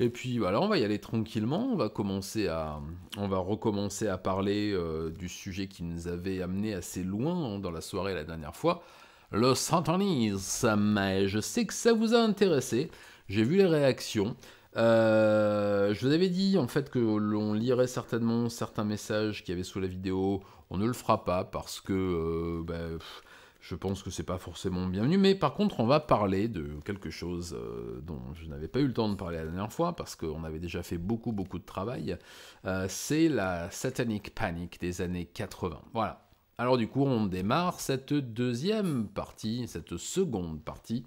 Et puis voilà, on va y aller tranquillement, on va recommencer à parler du sujet qui nous avait amené assez loin dans la soirée la dernière fois, le satanisme. Et je sais que ça vous a intéressé, j'ai vu les réactions. Je vous avais dit en fait que l'on lirait certainement certains messages qu'il y avait sous la vidéo. On ne le fera pas parce que je pense que c'est pas forcément bienvenu. Mais par contre, on va parler de quelque chose dont je n'avais pas eu le temps de parler la dernière fois parce qu'on avait déjà fait beaucoup de travail. C'est la Satanic Panic des années 80. Voilà. Alors du coup, on démarre cette deuxième partie, cette seconde partie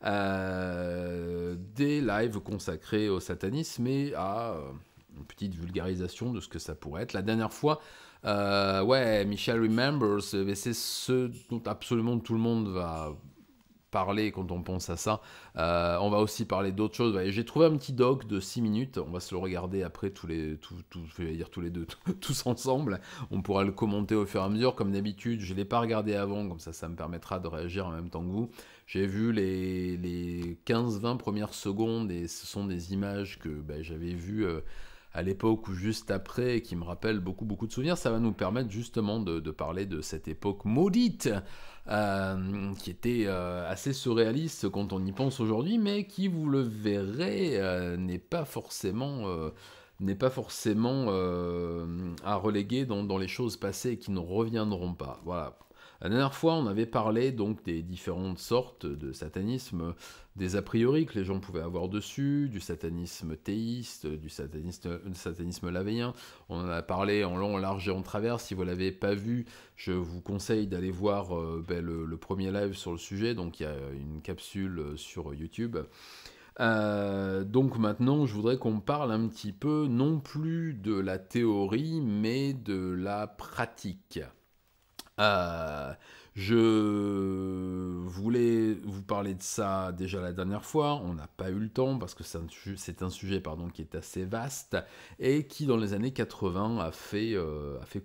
des lives consacrés au satanisme et à une petite vulgarisation de ce que ça pourrait être. La dernière fois, ouais, Michel Remembers, c'est ce dont absolument tout le monde va parler quand on pense à ça. On va aussi parler d'autres choses. Ouais, j'ai trouvé un petit doc de 6 minutes. On va se le regarder après je vais dire tous les deux, tous ensemble. On pourra le commenter au fur et à mesure. Comme d'habitude, je ne l'ai pas regardé avant, comme ça me permettra de réagir en même temps que vous. J'ai vu les 15-20 premières secondes et ce sont des images que j'avais vues à l'époque ou juste après, et qui me rappellent beaucoup de souvenirs. Ça va nous permettre justement de parler de cette époque maudite, qui était assez surréaliste quand on y pense aujourd'hui, mais qui, vous le verrez, n'est pas forcément à reléguer dans les choses passées et qui ne reviendront pas. Voilà. La dernière fois, on avait parlé donc des différentes sortes de satanisme, des a priori que les gens pouvaient avoir dessus, du satanisme théiste, du satanisme lavéien. On en a parlé en long, en large et en travers. Si vous ne l'avez pas vu, je vous conseille d'aller voir le premier live sur le sujet. Donc il y a une capsule sur YouTube. Donc maintenant, je voudrais qu'on parle un petit peu, non plus de la théorie, mais de la pratique. Euh, je voulais vous parler de ça déjà la dernière fois, on n'a pas eu le temps parce que c'est un sujet qui est assez vaste et qui dans les années 80 a fait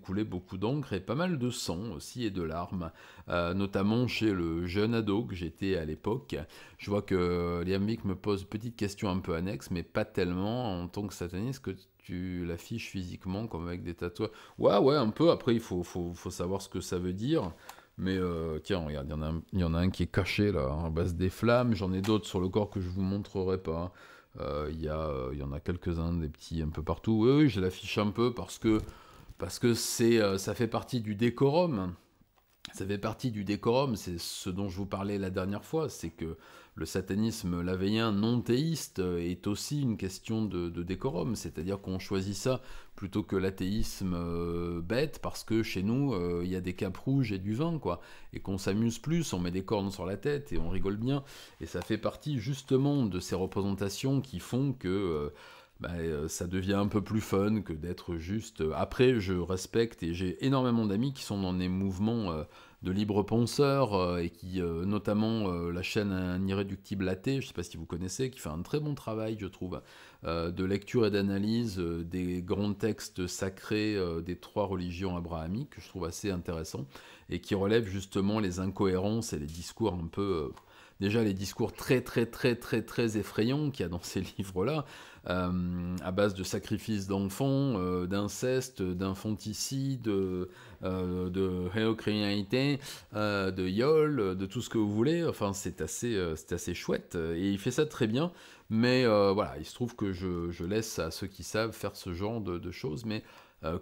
couler beaucoup d'encre et pas mal de sang aussi et de larmes, notamment chez le jeune ado que j'étais à l'époque. Je vois que Liam Vick me pose une petite question un peu annexe, mais pas tellement en tant que sataniste que tu l'affiches physiquement comme avec des tatouages. Ouais, un peu. Après, il faut savoir ce que ça veut dire. Mais tiens, regarde, il y en a un qui est caché là, en base des flammes. J'en ai d'autres sur le corps que je vous montrerai pas. Il y en a quelques-uns, des petits un peu partout. Oui, je l'affiche un peu parce que ça fait partie du décorum. Ça fait partie du décorum, c'est ce dont je vous parlais la dernière fois, c'est que le satanisme lavéien non théiste est aussi une question de décorum, c'est-à-dire qu'on choisit ça plutôt que l'athéisme bête, parce que chez nous, il y a des capes rouges et du vin, quoi, et qu'on s'amuse plus, on met des cornes sur la tête et on rigole bien, et ça fait partie justement de ces représentations qui font que ça devient un peu plus fun que d'être juste... Après, je respecte et j'ai énormément d'amis qui sont dans des mouvements de libres penseurs et qui, notamment la chaîne Un Irréductible Athée, je ne sais pas si vous connaissez, qui fait un très bon travail, je trouve, de lecture et d'analyse des grands textes sacrés des 3 religions abrahamiques, que je trouve assez intéressant, et qui relève justement les incohérences et les discours un peu... déjà les discours très effrayants qu'il y a dans ces livres-là, à base de sacrifices d'enfants, d'inceste, d'infanticide, de héocriminalité, de viol, de tout ce que vous voulez. Enfin, c'est assez chouette, et il fait ça très bien. Mais voilà, il se trouve que je laisse à ceux qui savent faire ce genre de choses, mais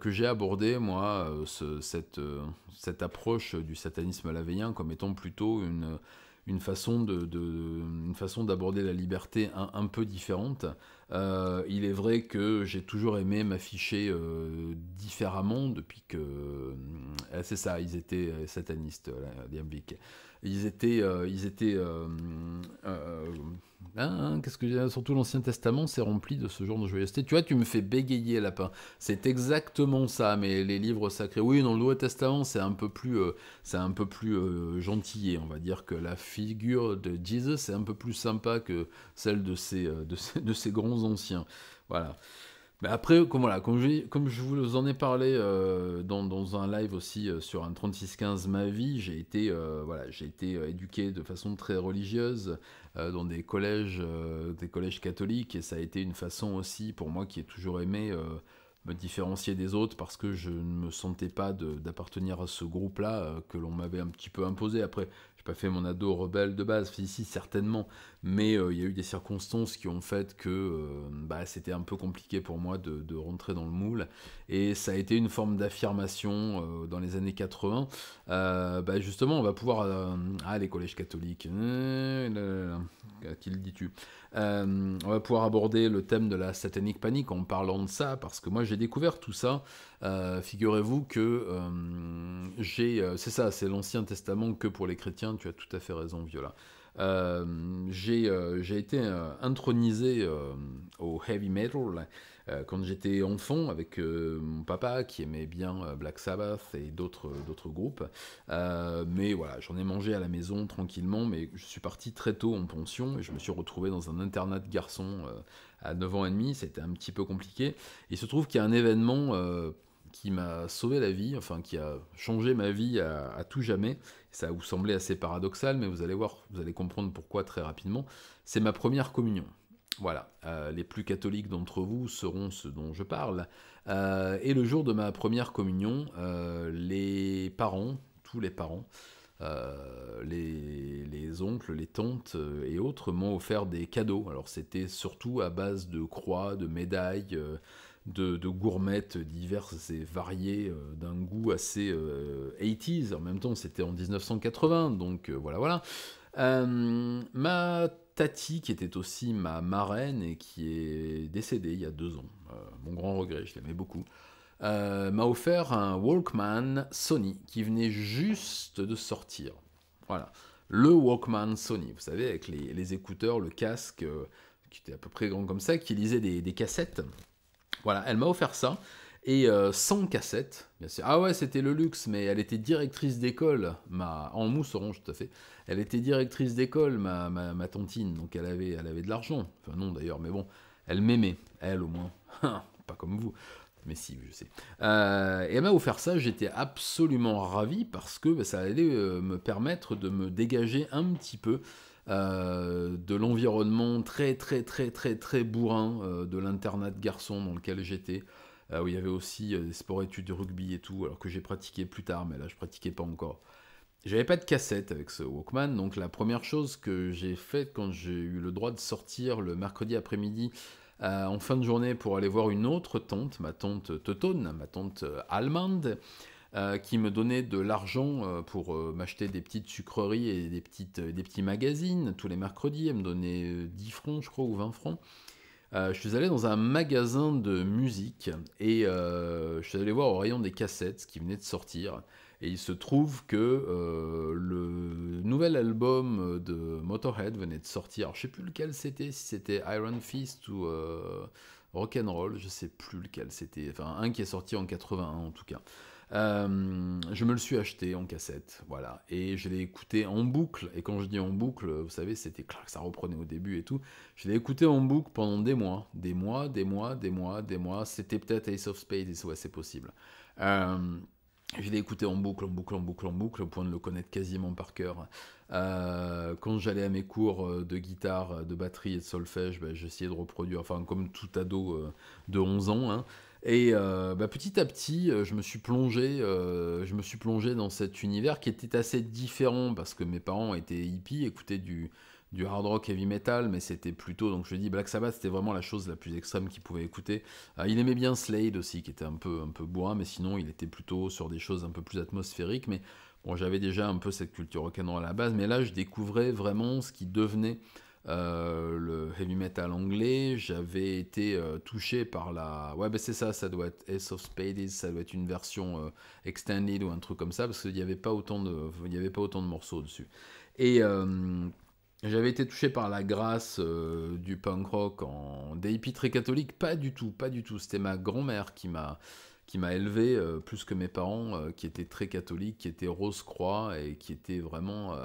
que j'ai abordé, moi, cette approche du satanisme lavéien comme étant plutôt une façon d'aborder la liberté un peu différente. Il est vrai que j'ai toujours aimé m'afficher différemment depuis que... c'est ça, ils étaient satanistes, Liam Vick. Qu'est-ce que je dis, surtout l'Ancien Testament, c'est rempli de ce genre de joyeuseté. Tu vois, tu me fais bégayer, lapin. C'est exactement ça, mais les livres sacrés... Oui, dans le Nouveau Testament, c'est un peu plus gentillé. On va dire que la figure de Jesus est un peu plus sympa que celle de ces grands anciens. Voilà. Mais après, comme je vous en ai parlé dans un live aussi sur un 3615 ma vie, j'ai été éduqué de façon très religieuse dans des collèges catholiques, et ça a été une façon aussi pour moi qui ai toujours aimé me différencier des autres parce que je ne me sentais pas d'appartenir à ce groupe-là que l'on m'avait un petit peu imposé. Après, j'ai pas fait mon ado rebelle de base, si certainement, mais il y a eu des circonstances qui ont fait que c'était un peu compliqué pour moi de rentrer dans le moule. Et ça a été une forme d'affirmation dans les années 80. Justement, on va pouvoir... les collèges catholiques. À qui le dis-tu? On va pouvoir aborder le thème de la satanic panic en parlant de ça, parce que moi j'ai découvert tout ça. Figurez-vous que c'est ça, c'est l'Ancien Testament que pour les chrétiens, tu as tout à fait raison, Viola. J'ai été intronisé au heavy metal quand j'étais enfant avec mon papa qui aimait bien Black Sabbath et d'autres groupes. Mais voilà, j'en ai mangé à la maison tranquillement, mais je suis parti très tôt en pension et je me suis retrouvé dans un internat de garçons à 9 ans et demi. C'était un petit peu compliqué. Il se trouve qu'il y a un événement qui m'a sauvé la vie, enfin qui a changé ma vie à tout jamais. Ça va vous sembler assez paradoxal, mais vous allez voir, vous allez comprendre pourquoi très rapidement. C'est ma première communion. Voilà, les plus catholiques d'entre vous sauront ce dont je parle. Et le jour de ma première communion, les parents, tous les parents, les oncles, les tantes et autres m'ont offert des cadeaux. Alors c'était surtout à base de croix, de médailles, de gourmettes diverses et variées, d'un goût assez 80s. En même temps, c'était en 1980, donc voilà. Ma tati, qui était aussi ma marraine et qui est décédée il y a 2 ans, mon grand regret, je l'aimais beaucoup, m'a offert un Walkman Sony qui venait juste de sortir. Voilà, le Walkman Sony, vous savez, avec les écouteurs, le casque, qui était à peu près grand comme ça, qui lisait des cassettes. Voilà, elle m'a offert ça. Et sans cassette, bien sûr. Ah ouais, c'était le luxe, mais elle était directrice d'école, en mousse orange tout à fait. Elle était directrice d'école, ma tantine, donc elle avait de l'argent. Enfin non d'ailleurs, mais bon, elle m'aimait, elle au moins. Pas comme vous, mais si, je sais. Et elle m'a offert ça, j'étais absolument ravi parce que ça allait me permettre de me dégager un petit peu de l'environnement très très très très très bourrin de l'internat de garçons dans lequel j'étais, où il y avait aussi des sports-études de rugby et tout, alors que j'ai pratiqué plus tard, mais là je pratiquais pas encore. J'avais pas de cassette avec ce Walkman, donc la première chose que j'ai faite quand j'ai eu le droit de sortir le mercredi après-midi en fin de journée pour aller voir une autre tante, ma tante Teutone, ma tante allemande, qui me donnait de l'argent pour m'acheter des petites sucreries et des petits magazines tous les mercredis. Elle me donnait 10 francs, je crois, ou 20 francs. Je suis allé dans un magasin de musique et je suis allé voir au rayon des cassettes ce qui venait de sortir. Et il se trouve que le nouvel album de Motorhead venait de sortir. Alors, je sais plus lequel c'était, si c'était Iron Fist ou Rock'n'Roll, je sais plus lequel c'était. Enfin, un qui est sorti en 81 en tout cas. Je me le suis acheté en cassette, voilà, et je l'ai écouté en boucle. Et quand je dis en boucle, vous savez, c'était clair que ça reprenait au début et tout. Je l'ai écouté en boucle pendant des mois. C'était peut-être Ace of Spades, ouais, c'est possible. Je l'ai écouté en boucle, au point de le connaître quasiment par cœur. Quand j'allais à mes cours de guitare, de batterie et de solfège, j'essayais de reproduire, enfin comme tout ado de 11 ans, hein. Et petit à petit, je me suis plongé dans cet univers qui était assez différent parce que mes parents étaient hippies, écoutaient du hard rock heavy metal, mais c'était plutôt, donc je dis Black Sabbath, c'était vraiment la chose la plus extrême qu'ils pouvaient écouter. Il aimait bien Slade aussi, qui était un peu bourrin, mais sinon il était plutôt sur des choses un peu plus atmosphériques. Mais bon, j'avais déjà un peu cette culture rock'n'roll à la base, mais là je découvrais vraiment ce qui devenait le heavy metal anglais. J'avais été touché par la... Ouais, c'est ça doit être Ace of Spades, ça doit être une version extended ou un truc comme ça, parce qu'il n'y avait pas autant de morceaux dessus. Et j'avais été touché par la grâce du punk rock des hippies très catholiques, pas du tout. C'était ma grand-mère qui m'a qui m'a élevé plus que mes parents, qui étaient très catholiques, qui étaient Rose-Croix et qui étaient vraiment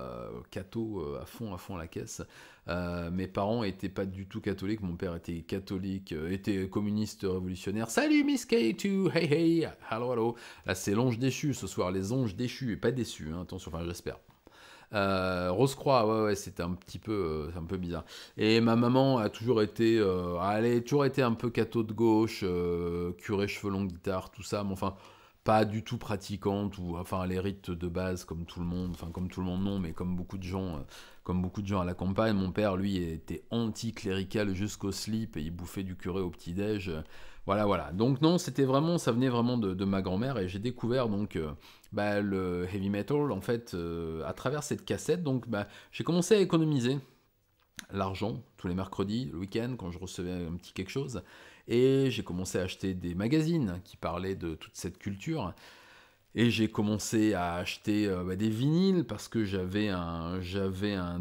catho à fond la caisse. Mes parents étaient pas du tout catholiques. Mon père était catholique, était communiste révolutionnaire. Salut Miss K2, hey hey, hello hello. Là c'est l'ange déchu ce soir, les anges déchus et pas déçus, hein, attention, enfin j'espère. Rose-Croix, ouais, c'était un petit peu, c'est un peu bizarre. Et ma maman a toujours été, elle a toujours été un peu catho de gauche, curé cheveux longs, guitare, tout ça, mais enfin, pas du tout pratiquante, ou enfin les rites de base comme tout le monde, enfin comme tout le monde non, mais comme beaucoup de gens à la campagne. Mon père, lui, était anti-clérical jusqu'au slip et il bouffait du curé au petit-déj. Voilà, voilà. Donc non, c'était vraiment, ça venait vraiment de ma grand-mère et j'ai découvert donc le heavy metal en fait à travers cette cassette. Donc j'ai commencé à économiser l'argent tous les mercredis, le week-end, quand je recevais un petit quelque chose. Et j'ai commencé à acheter des magazines qui parlaient de toute cette culture. Et j'ai commencé à acheter des vinyles parce que j'avais un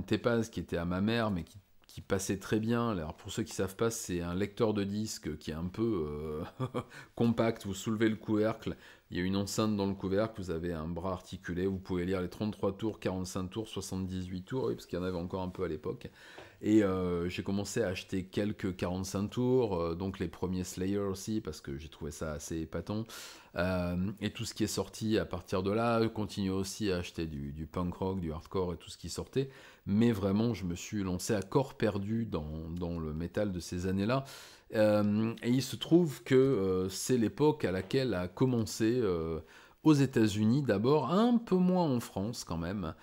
Tepaz qui était à ma mère, mais qui passait très bien. Alors pour ceux qui ne savent pas, c'est un lecteur de disques qui est un peu compact. Vous soulevez le couvercle, il y a une enceinte dans le couvercle, vous avez un bras articulé, vous pouvez lire les 33 tours, 45 tours, 78 tours, oui, parce qu'il y en avait encore un peu à l'époque. Et j'ai commencé à acheter quelques 45 tours, donc les premiers Slayer aussi, parce que j'ai trouvé ça assez épatant. Et tout ce qui est sorti à partir de là, je continue aussi à acheter du punk rock, du hardcore et tout ce qui sortait. Mais vraiment, je me suis lancé à corps perdu dans le métal de ces années-là. Et il se trouve que c'est l'époque à laquelle a commencé aux États-Unis d'abord, un peu moins en France quand même,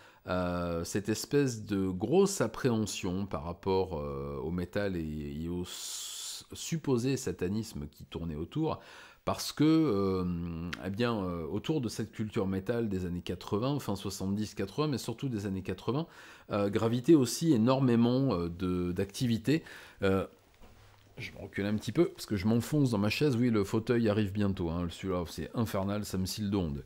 cette espèce de grosse appréhension par rapport au métal et au supposé satanisme qui tournait autour. Parce que, autour de cette culture métal des années 80, fin 70-80, mais surtout des années 80, gravitait aussi énormément d'activités. Je me recule un petit peu, parce que je m'enfonce dans ma chaise. Oui, le fauteuil arrive bientôt. Hein. Celui-là, c'est infernal, ça me scie le donde.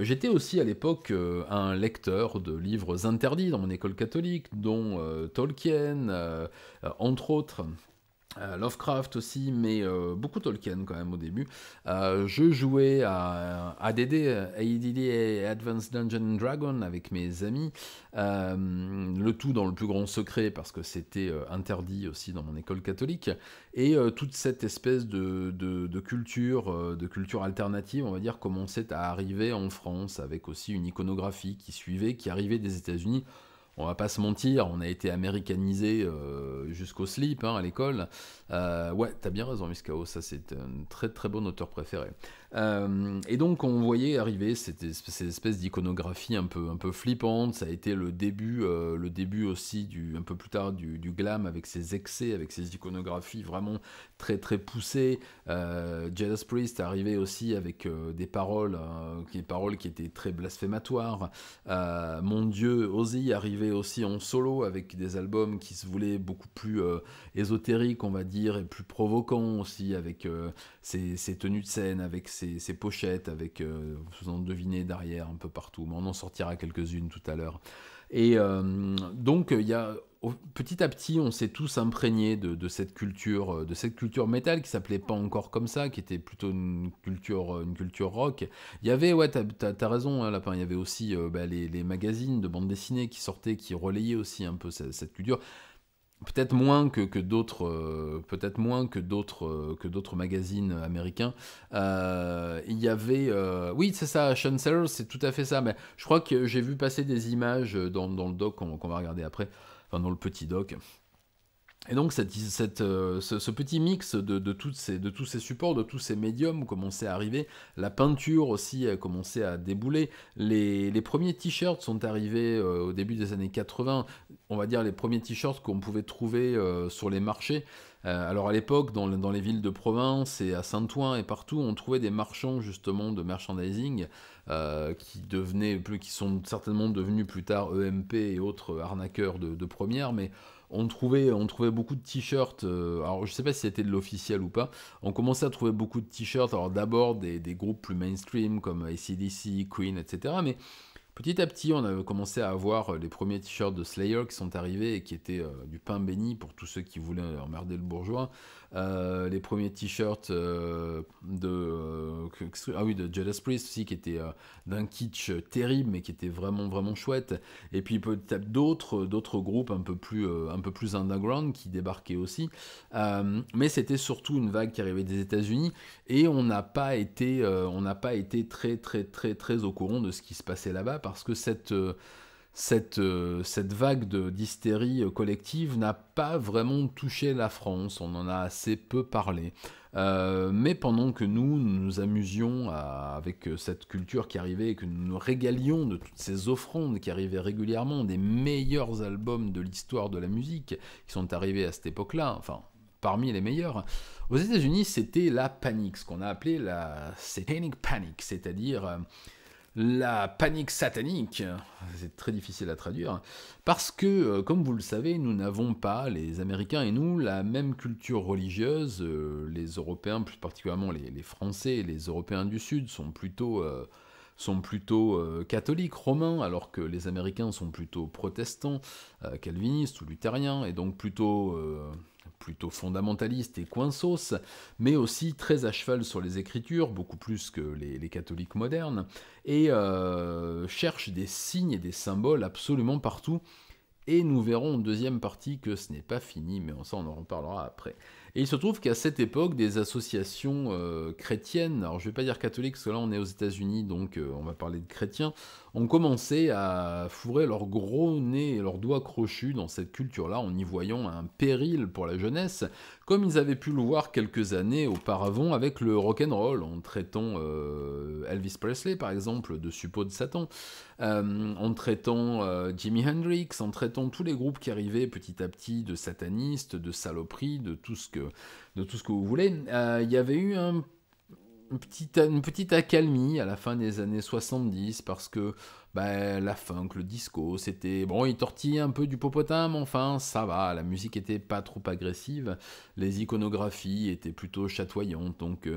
J'étais aussi à l'époque un lecteur de livres interdits dans mon école catholique, dont Tolkien, entre autres. Lovecraft aussi, mais beaucoup Tolkien quand même au début. Je jouais à ADD, ADD Advanced Dungeons Dragon avec mes amis, le tout dans le plus grand secret parce que c'était interdit aussi dans mon école catholique. Et toute cette espèce de culture alternative, on va dire, commençait à arriver en France avec aussi une iconographie qui arrivait des États-Unis. On va pas se mentir, on a été américanisé jusqu'au slip à l'école. Ouais, t'as bien raison, Miss Chaos, ça c'est un très très bon auteur préféré. Et donc on voyait arriver cette espèce d'iconographie un peu flippante. Ça a été le début aussi un peu plus tard du glam avec ses excès, avec ses iconographies vraiment très très poussées. Judas Priest est arrivé aussi avec des paroles qui étaient très blasphématoires. Mon Dieu, Ozzy arrivait aussi en solo avec des albums qui se voulaient beaucoup plus ésotériques, on va dire, et plus provocants aussi, avec ses tenues de scène, avec ses pochettes, avec, vous en devinez, derrière un peu partout, mais on en sortira quelques-unes tout à l'heure. Et donc, petit à petit, on s'est tous imprégnés de cette culture métal qui s'appelait pas encore comme ça, qui était plutôt une culture rock. Il y avait, ouais, t'as raison, hein, Lapin, il y avait aussi les magazines de bande dessinée qui sortaient, qui relayaient aussi un peu cette culture. Peut-être moins que d'autres magazines américains. Il y avait, oui, c'est ça, Sean Sellers, c'est tout à fait ça. Mais je crois que j'ai vu passer des images dans le doc qu'on va regarder après, enfin dans le petit doc. Et donc ce petit mix de tous ces supports, de tous ces médiums commençait à arriver. La peinture aussi a commencé à débouler. Les premiers t-shirts sont arrivés au début des années 80. On va dire les premiers t-shirts qu'on pouvait trouver sur les marchés. Alors à l'époque, dans les villes de province et à Saint-Ouen et partout, on trouvait des marchands justement de merchandising qui sont certainement devenus plus tard EMP et autres arnaqueurs de première, mais on trouvait beaucoup de t-shirts, alors je sais pas si c'était de l'officiel ou pas, on commençait à trouver beaucoup de t-shirts, alors d'abord des groupes plus mainstream comme AC/DC, Queen, etc., mais petit à petit, on a commencé à avoir les premiers t-shirts de Slayer qui sont arrivés et qui étaient du pain béni pour tous ceux qui voulaient emmerder le bourgeois. Les premiers t-shirts de Judas Priest aussi, qui étaient d'un kitsch terrible, mais qui étaient vraiment, vraiment chouettes. Et puis peut-être d'autres groupes un peu plus underground qui débarquaient aussi. Mais c'était surtout une vague qui arrivait des États-Unis, et on n'a pas été très, très, très, très au courant de ce qui se passait là-bas, parce que cette vague d'hystérie collective n'a pas vraiment touché la France, on en a assez peu parlé. Mais pendant que nous amusions avec cette culture qui arrivait et que nous nous régalions de toutes ces offrandes qui arrivaient régulièrement, des meilleurs albums de l'histoire de la musique qui sont arrivés à cette époque-là, enfin parmi les meilleurs, aux États-Unis c'était la panique, ce qu'on a appelé la Satanic Panic, c'est-à-dire la panique satanique, c'est très difficile à traduire, parce que, comme vous le savez, nous n'avons pas, les Américains et nous, la même culture religieuse. Les Européens, plus particulièrement les Français et les Européens du Sud, sont plutôt catholiques, romains, alors que les Américains sont plutôt protestants, calvinistes ou luthériens, et donc plutôt fondamentalistes et coinsos, mais aussi très à cheval sur les écritures, beaucoup plus que les catholiques modernes, et cherchent des signes et des symboles absolument partout. Et nous verrons en deuxième partie que ce n'est pas fini, mais ça on en reparlera après. Et il se trouve qu'à cette époque, des associations chrétiennes, alors je ne vais pas dire catholiques, parce que là on est aux États-Unis, donc on va parler de chrétiens, ont commencé à fourrer leur gros nez et leurs doigts crochus dans cette culture-là, en y voyant un péril pour la jeunesse, comme ils avaient pu le voir quelques années auparavant avec le rock'n'roll, en traitant Elvis Presley par exemple de suppôt de Satan, en traitant Jimi Hendrix, en traitant tous les groupes qui arrivaient petit à petit de satanistes, de saloperies, de tout ce que vous voulez. Il y avait eu une petite accalmie à la fin des années 70 parce que la funk, le disco, c'était... Bon, ils tortillaient un peu du popotin, mais enfin, ça va, la musique était pas trop agressive, les iconographies étaient plutôt chatoyantes, donc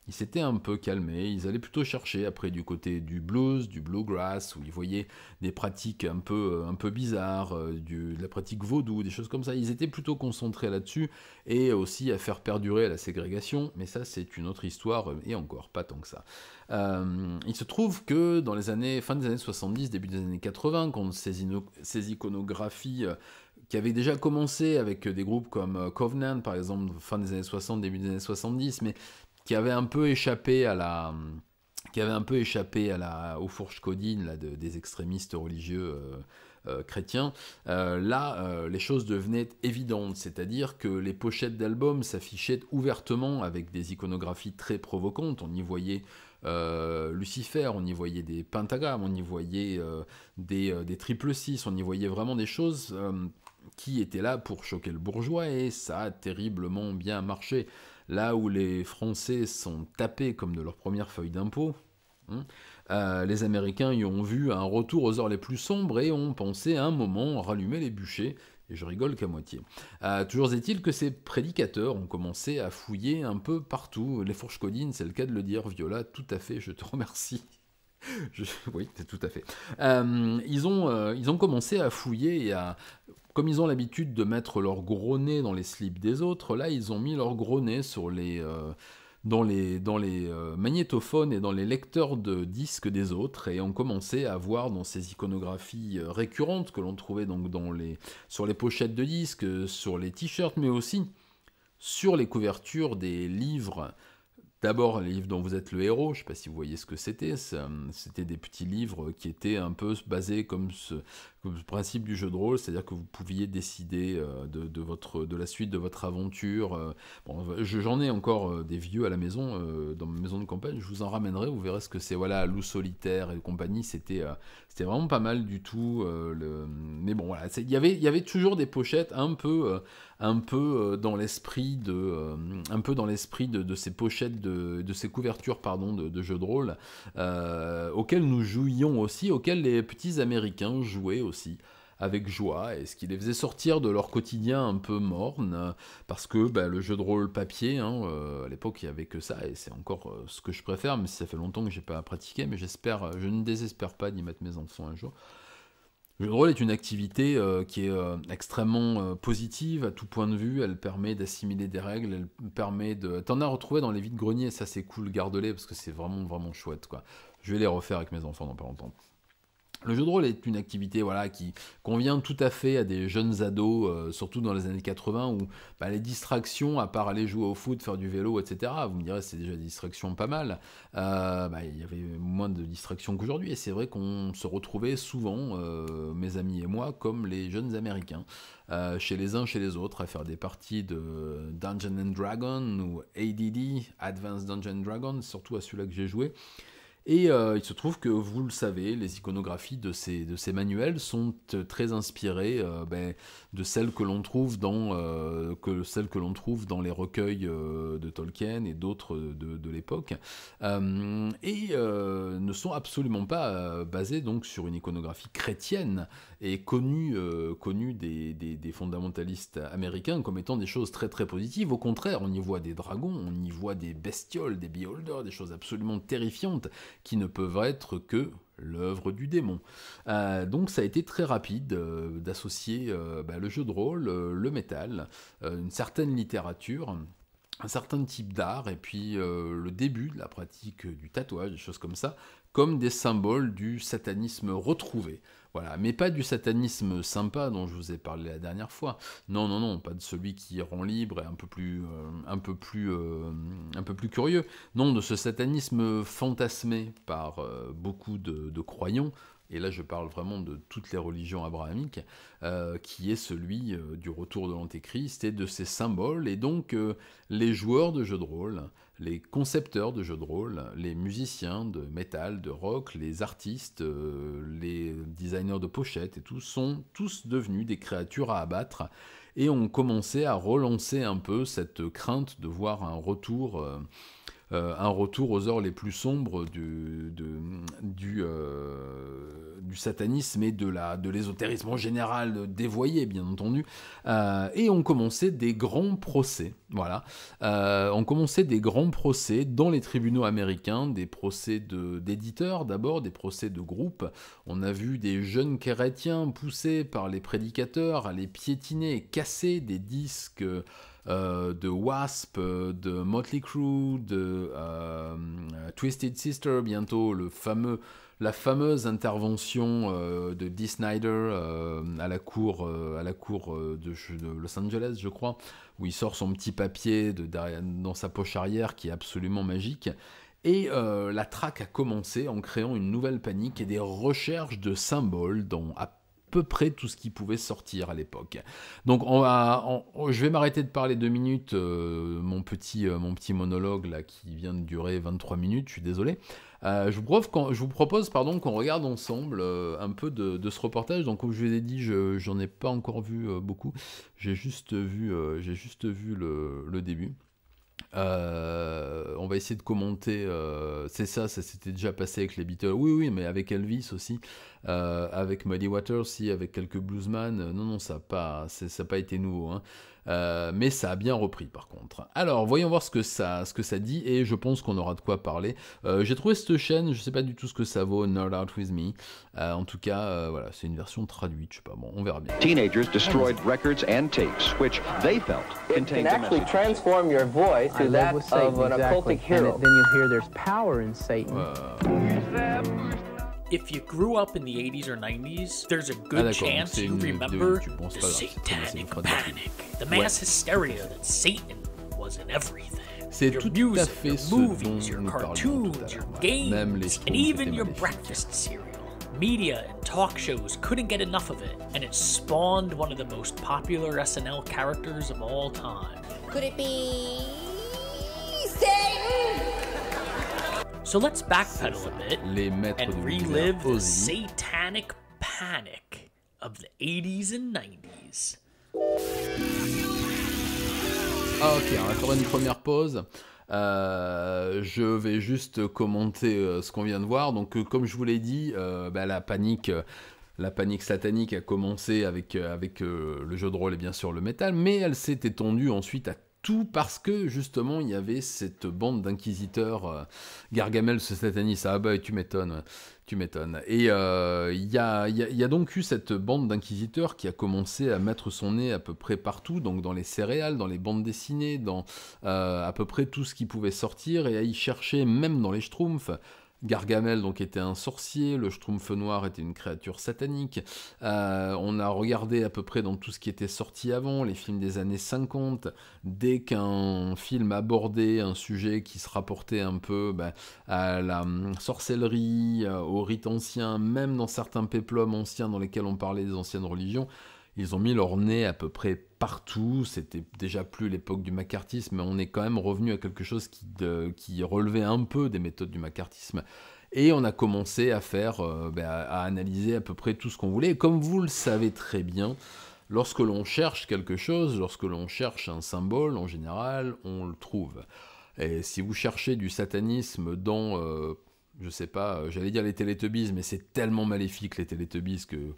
ils s'étaient un peu calmés, ils allaient plutôt chercher après du côté du blues, du bluegrass, où ils voyaient des pratiques un peu bizarres, de la pratique vaudou, des choses comme ça. Ils étaient plutôt concentrés là-dessus, et aussi à faire perdurer la ségrégation, mais ça c'est une autre histoire, et encore pas tant que ça. Il se trouve que dans fin des années 70, début des années 80, quand ces iconographies qui avaient déjà commencé avec des groupes comme Covenant, par exemple, fin des années 60, début des années 70, mais qui avait un peu échappé aux fourches codines là, des extrémistes religieux chrétiens. Les choses devenaient évidentes, c'est-à-dire que les pochettes d'albums s'affichaient ouvertement avec des iconographies très provocantes. On y voyait Lucifer, on y voyait des pentagrammes, on y voyait des triple six, on y voyait vraiment des choses qui étaient là pour choquer le bourgeois, et ça a terriblement bien marché. Là où les Français sont tapés comme de leur première feuille d'impôt, les Américains y ont vu un retour aux heures les plus sombres et ont pensé à un moment rallumer les bûchers, et je rigole qu'à moitié. Toujours est-il que ces prédicateurs ont commencé à fouiller un peu partout. Les fourches codines, c'est le cas de le dire, Viola, tout à fait, je te remercie. Oui, c'est tout à fait. Ils ont commencé à fouiller et comme ils ont l'habitude de mettre leur gros nez dans les slips des autres, là ils ont mis leur gros nez dans les magnétophones et dans les lecteurs de disques des autres, et ont commencé à voir dans ces iconographies récurrentes que l'on trouvait donc sur les pochettes de disques, sur les t-shirts, mais aussi sur les couvertures des livres. D'abord, les livres dont vous êtes le héros, je ne sais pas si vous voyez ce que c'était. C'était des petits livres qui étaient un peu basés comme le principe du jeu de rôle, c'est-à-dire que vous pouviez décider de la suite de votre aventure. J'en ai encore des vieux à la maison, dans ma maison de campagne, je vous en ramènerai, vous verrez ce que c'est. Voilà, Loup solitaire et compagnie, c'était vraiment pas mal du tout. Mais bon, voilà, il y avait toujours des pochettes un peu dans l'esprit de ces pochettes, de ces couvertures de jeux de rôle, auxquelles nous jouions aussi, auxquelles les petits Américains jouaient aussi. avec joie, et ce qui les faisait sortir de leur quotidien un peu morne, parce que le jeu de rôle papier, hein, à l'époque il n'y avait que ça, et c'est encore ce que je préfère, mais ça fait longtemps que j'ai pas pratiqué, mais je ne désespère pas d'y mettre mes enfants un jour. Le jeu de rôle est une activité qui est extrêmement positive à tout point de vue. Elle permet d'assimiler des règles, elle permet de... T'en as retrouvé dans les vides-greniers, ça c'est cool, garde-les, parce que c'est vraiment, vraiment chouette, quoi. Je vais les refaire avec mes enfants dans pas longtemps. Le jeu de rôle est une activité qui convient tout à fait à des jeunes ados, surtout dans les années 80, où les distractions, à part aller jouer au foot, faire du vélo, etc., vous me direz c'est déjà des distractions pas mal, il y avait moins de distractions qu'aujourd'hui, et c'est vrai qu'on se retrouvait souvent, mes amis et moi, comme les jeunes américains, chez les uns, chez les autres, à faire des parties de Dungeons and Dragons, ou ADD, Advanced Dungeons and Dragons, surtout à celui-là que j'ai joué. Et il se trouve que, vous le savez, les iconographies de ces manuels sont très inspirées de celles que l'on trouve dans les recueils de Tolkien et d'autres de l'époque, et ne sont absolument pas basées donc sur une iconographie chrétienne et connue des fondamentalistes américains comme étant des choses très très positives. Au contraire, on y voit des dragons, on y voit des bestioles, des beholders, des choses absolument terrifiantes qui ne peuvent être que l'œuvre du démon. Donc ça a été très rapide d'associer le jeu de rôle, le métal, une certaine littérature, un certain type d'art, et puis le début de la pratique du tatouage, des choses comme ça, comme des symboles du satanisme retrouvé. Voilà, mais pas du satanisme sympa dont je vous ai parlé la dernière fois. Non, non, non, pas de celui qui rend libre et un peu plus curieux. Non, de ce satanisme fantasmé par beaucoup de croyants. Et là je parle vraiment de toutes les religions abrahamiques, qui est celui du retour de l'Antéchrist et de ses symboles, et donc les joueurs de jeux de rôle, les concepteurs de jeux de rôle, les musiciens de métal, de rock, les artistes, les designers de pochettes et tout, sont tous devenus des créatures à abattre, et ont commencé à relancer un peu cette crainte de voir un retour aux heures les plus sombres du satanisme et de l'ésotérisme en général dévoyé, bien entendu, et ont commencé des grands procès, voilà, ont commencé des grands procès dans les tribunaux américains, des procès d'éditeurs d'abord, des procès de groupes. On a vu des jeunes chrétiens poussés par les prédicateurs à les piétiner et casser des disques de Wasp, de Motley Crue, de Twisted Sister, bientôt la fameuse intervention de Dee Snider à la cour de Los Angeles, je crois, où il sort son petit papier dans sa poche arrière qui est absolument magique. Et la traque a commencé en créant une nouvelle panique et des recherches de symboles dans à peu près tout ce qui pouvait sortir à l'époque. Donc je vais m'arrêter de parler 2 minutes, mon petit monologue là qui vient de durer 23 minutes, je suis désolé. Je vous propose qu'on regarde ensemble un peu de ce reportage. Donc comme je vous ai dit, j'en ai pas encore vu beaucoup, j'ai juste vu le début. On va essayer de commenter, c'est ça s'était déjà passé avec les Beatles, oui, mais avec Elvis aussi, avec Muddy Waters aussi, avec quelques bluesman, non, ça n'a pas été nouveau, hein. Mais ça a bien repris par contre. Alors voyons voir ce que ça dit, et je pense qu'on aura de quoi parler. J'ai trouvé cette chaîne, je sais pas du tout ce que ça vaut, Nerd Out With Me, en tout cas voilà, c'est une version traduite, je sais pas, bon, on verra bien. Teenagers destroyed records and tapes which they felt contained can actually transform your voice to that of an occultic hero. And then you hear there's power in Satan. If you grew up in the 80s or 90s, there's a good chance you remember the satanic panic, the mass hysteria that Satan was in everything. C'est Your tout à music, fait your ce dont movies, your nous parlions cartoons, tout à your l'heure. games, Même les and Stones even étaient your magnifiques. breakfast cereal. Media and talk shows couldn't get enough of it, and it spawned one of the most popular SNL characters of all time. Could it be Satan? So let's backpedal a bit Les maîtres and de relive l'univers the Ozzy. satanic panic of the 80s and 90s. Ah, ok, on va faire une première pause. Je vais juste commenter ce qu'on vient de voir. Donc, comme je vous l'ai dit, la panique la panique satanique a commencé avec le jeu de rôle et bien sûr le métal, mais elle s'est étendue ensuite à tout parce que justement il y avait cette bande d'inquisiteurs, Gargamel ce sataniste, ah bah tu m'étonnes. Et il y a donc eu cette bande d'inquisiteurs qui a commencé à mettre son nez à peu près partout, donc dans les céréales, dans les bandes dessinées, dans à peu près tout ce qui pouvait sortir, et à y chercher même dans les schtroumpfs. Gargamel donc était un sorcier, le Schtroumpf noir était une créature satanique. On a regardé à peu près dans tout ce qui était sorti avant, les films des années 50. Dès qu'un film abordait un sujet qui se rapportait un peu à la sorcellerie, au rite ancien, même dans certains péplums anciens dans lesquels on parlait des anciennes religions, ils ont mis leur nez à peu près partout. C'était déjà plus l'époque du macartisme, mais on est quand même revenu à quelque chose qui relevait un peu des méthodes du macartisme. Et on a commencé à faire, à analyser à peu près tout ce qu'on voulait. Et comme vous le savez très bien, lorsque l'on cherche quelque chose, lorsque l'on cherche un symbole, en général, on le trouve. Et si vous cherchez du satanisme dans, je sais pas, j'allais dire les Télétubbies, mais c'est tellement maléfique les Télétubbies que...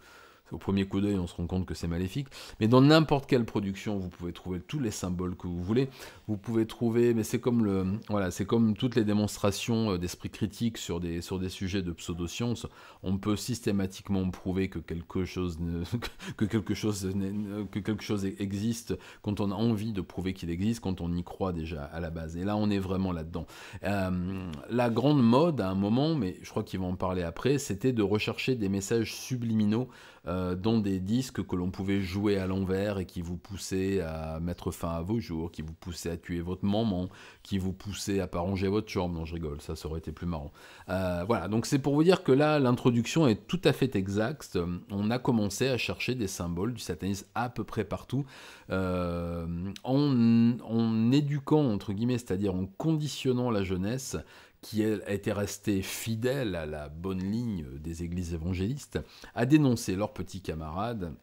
Au premier coup d'œil, on se rend compte que c'est maléfique. Mais dans n'importe quelle production, vous pouvez trouver tous les symboles que vous voulez. Vous pouvez trouver, mais c'est comme c'est comme toutes les démonstrations d'esprit critique sur des sujets de pseudosciences. On peut systématiquement prouver que quelque chose existe quand on a envie de prouver qu'il existe, quand on y croit déjà à la base. Et là, on est vraiment là-dedans. La grande mode à un moment, mais je crois qu'ils vont en parler après, c'était de rechercher des messages subliminaux dans des disques que l'on pouvait jouer à l'envers et qui vous poussaient à mettre fin à vos jours, qui vous poussaient à tuer votre maman, qui vous poussaient à pas ranger votre chambre. Non, je rigole, ça aurait été plus marrant. Voilà, donc c'est pour vous dire que là, l'introduction est tout à fait exacte. On a commencé à chercher des symboles du satanisme à peu près partout, en éduquant, entre guillemets, c'est-à-dire en conditionnant la jeunesse, qui a été resté fidèle à la bonne ligne des églises évangélistes, à dénoncer leurs petits camarades,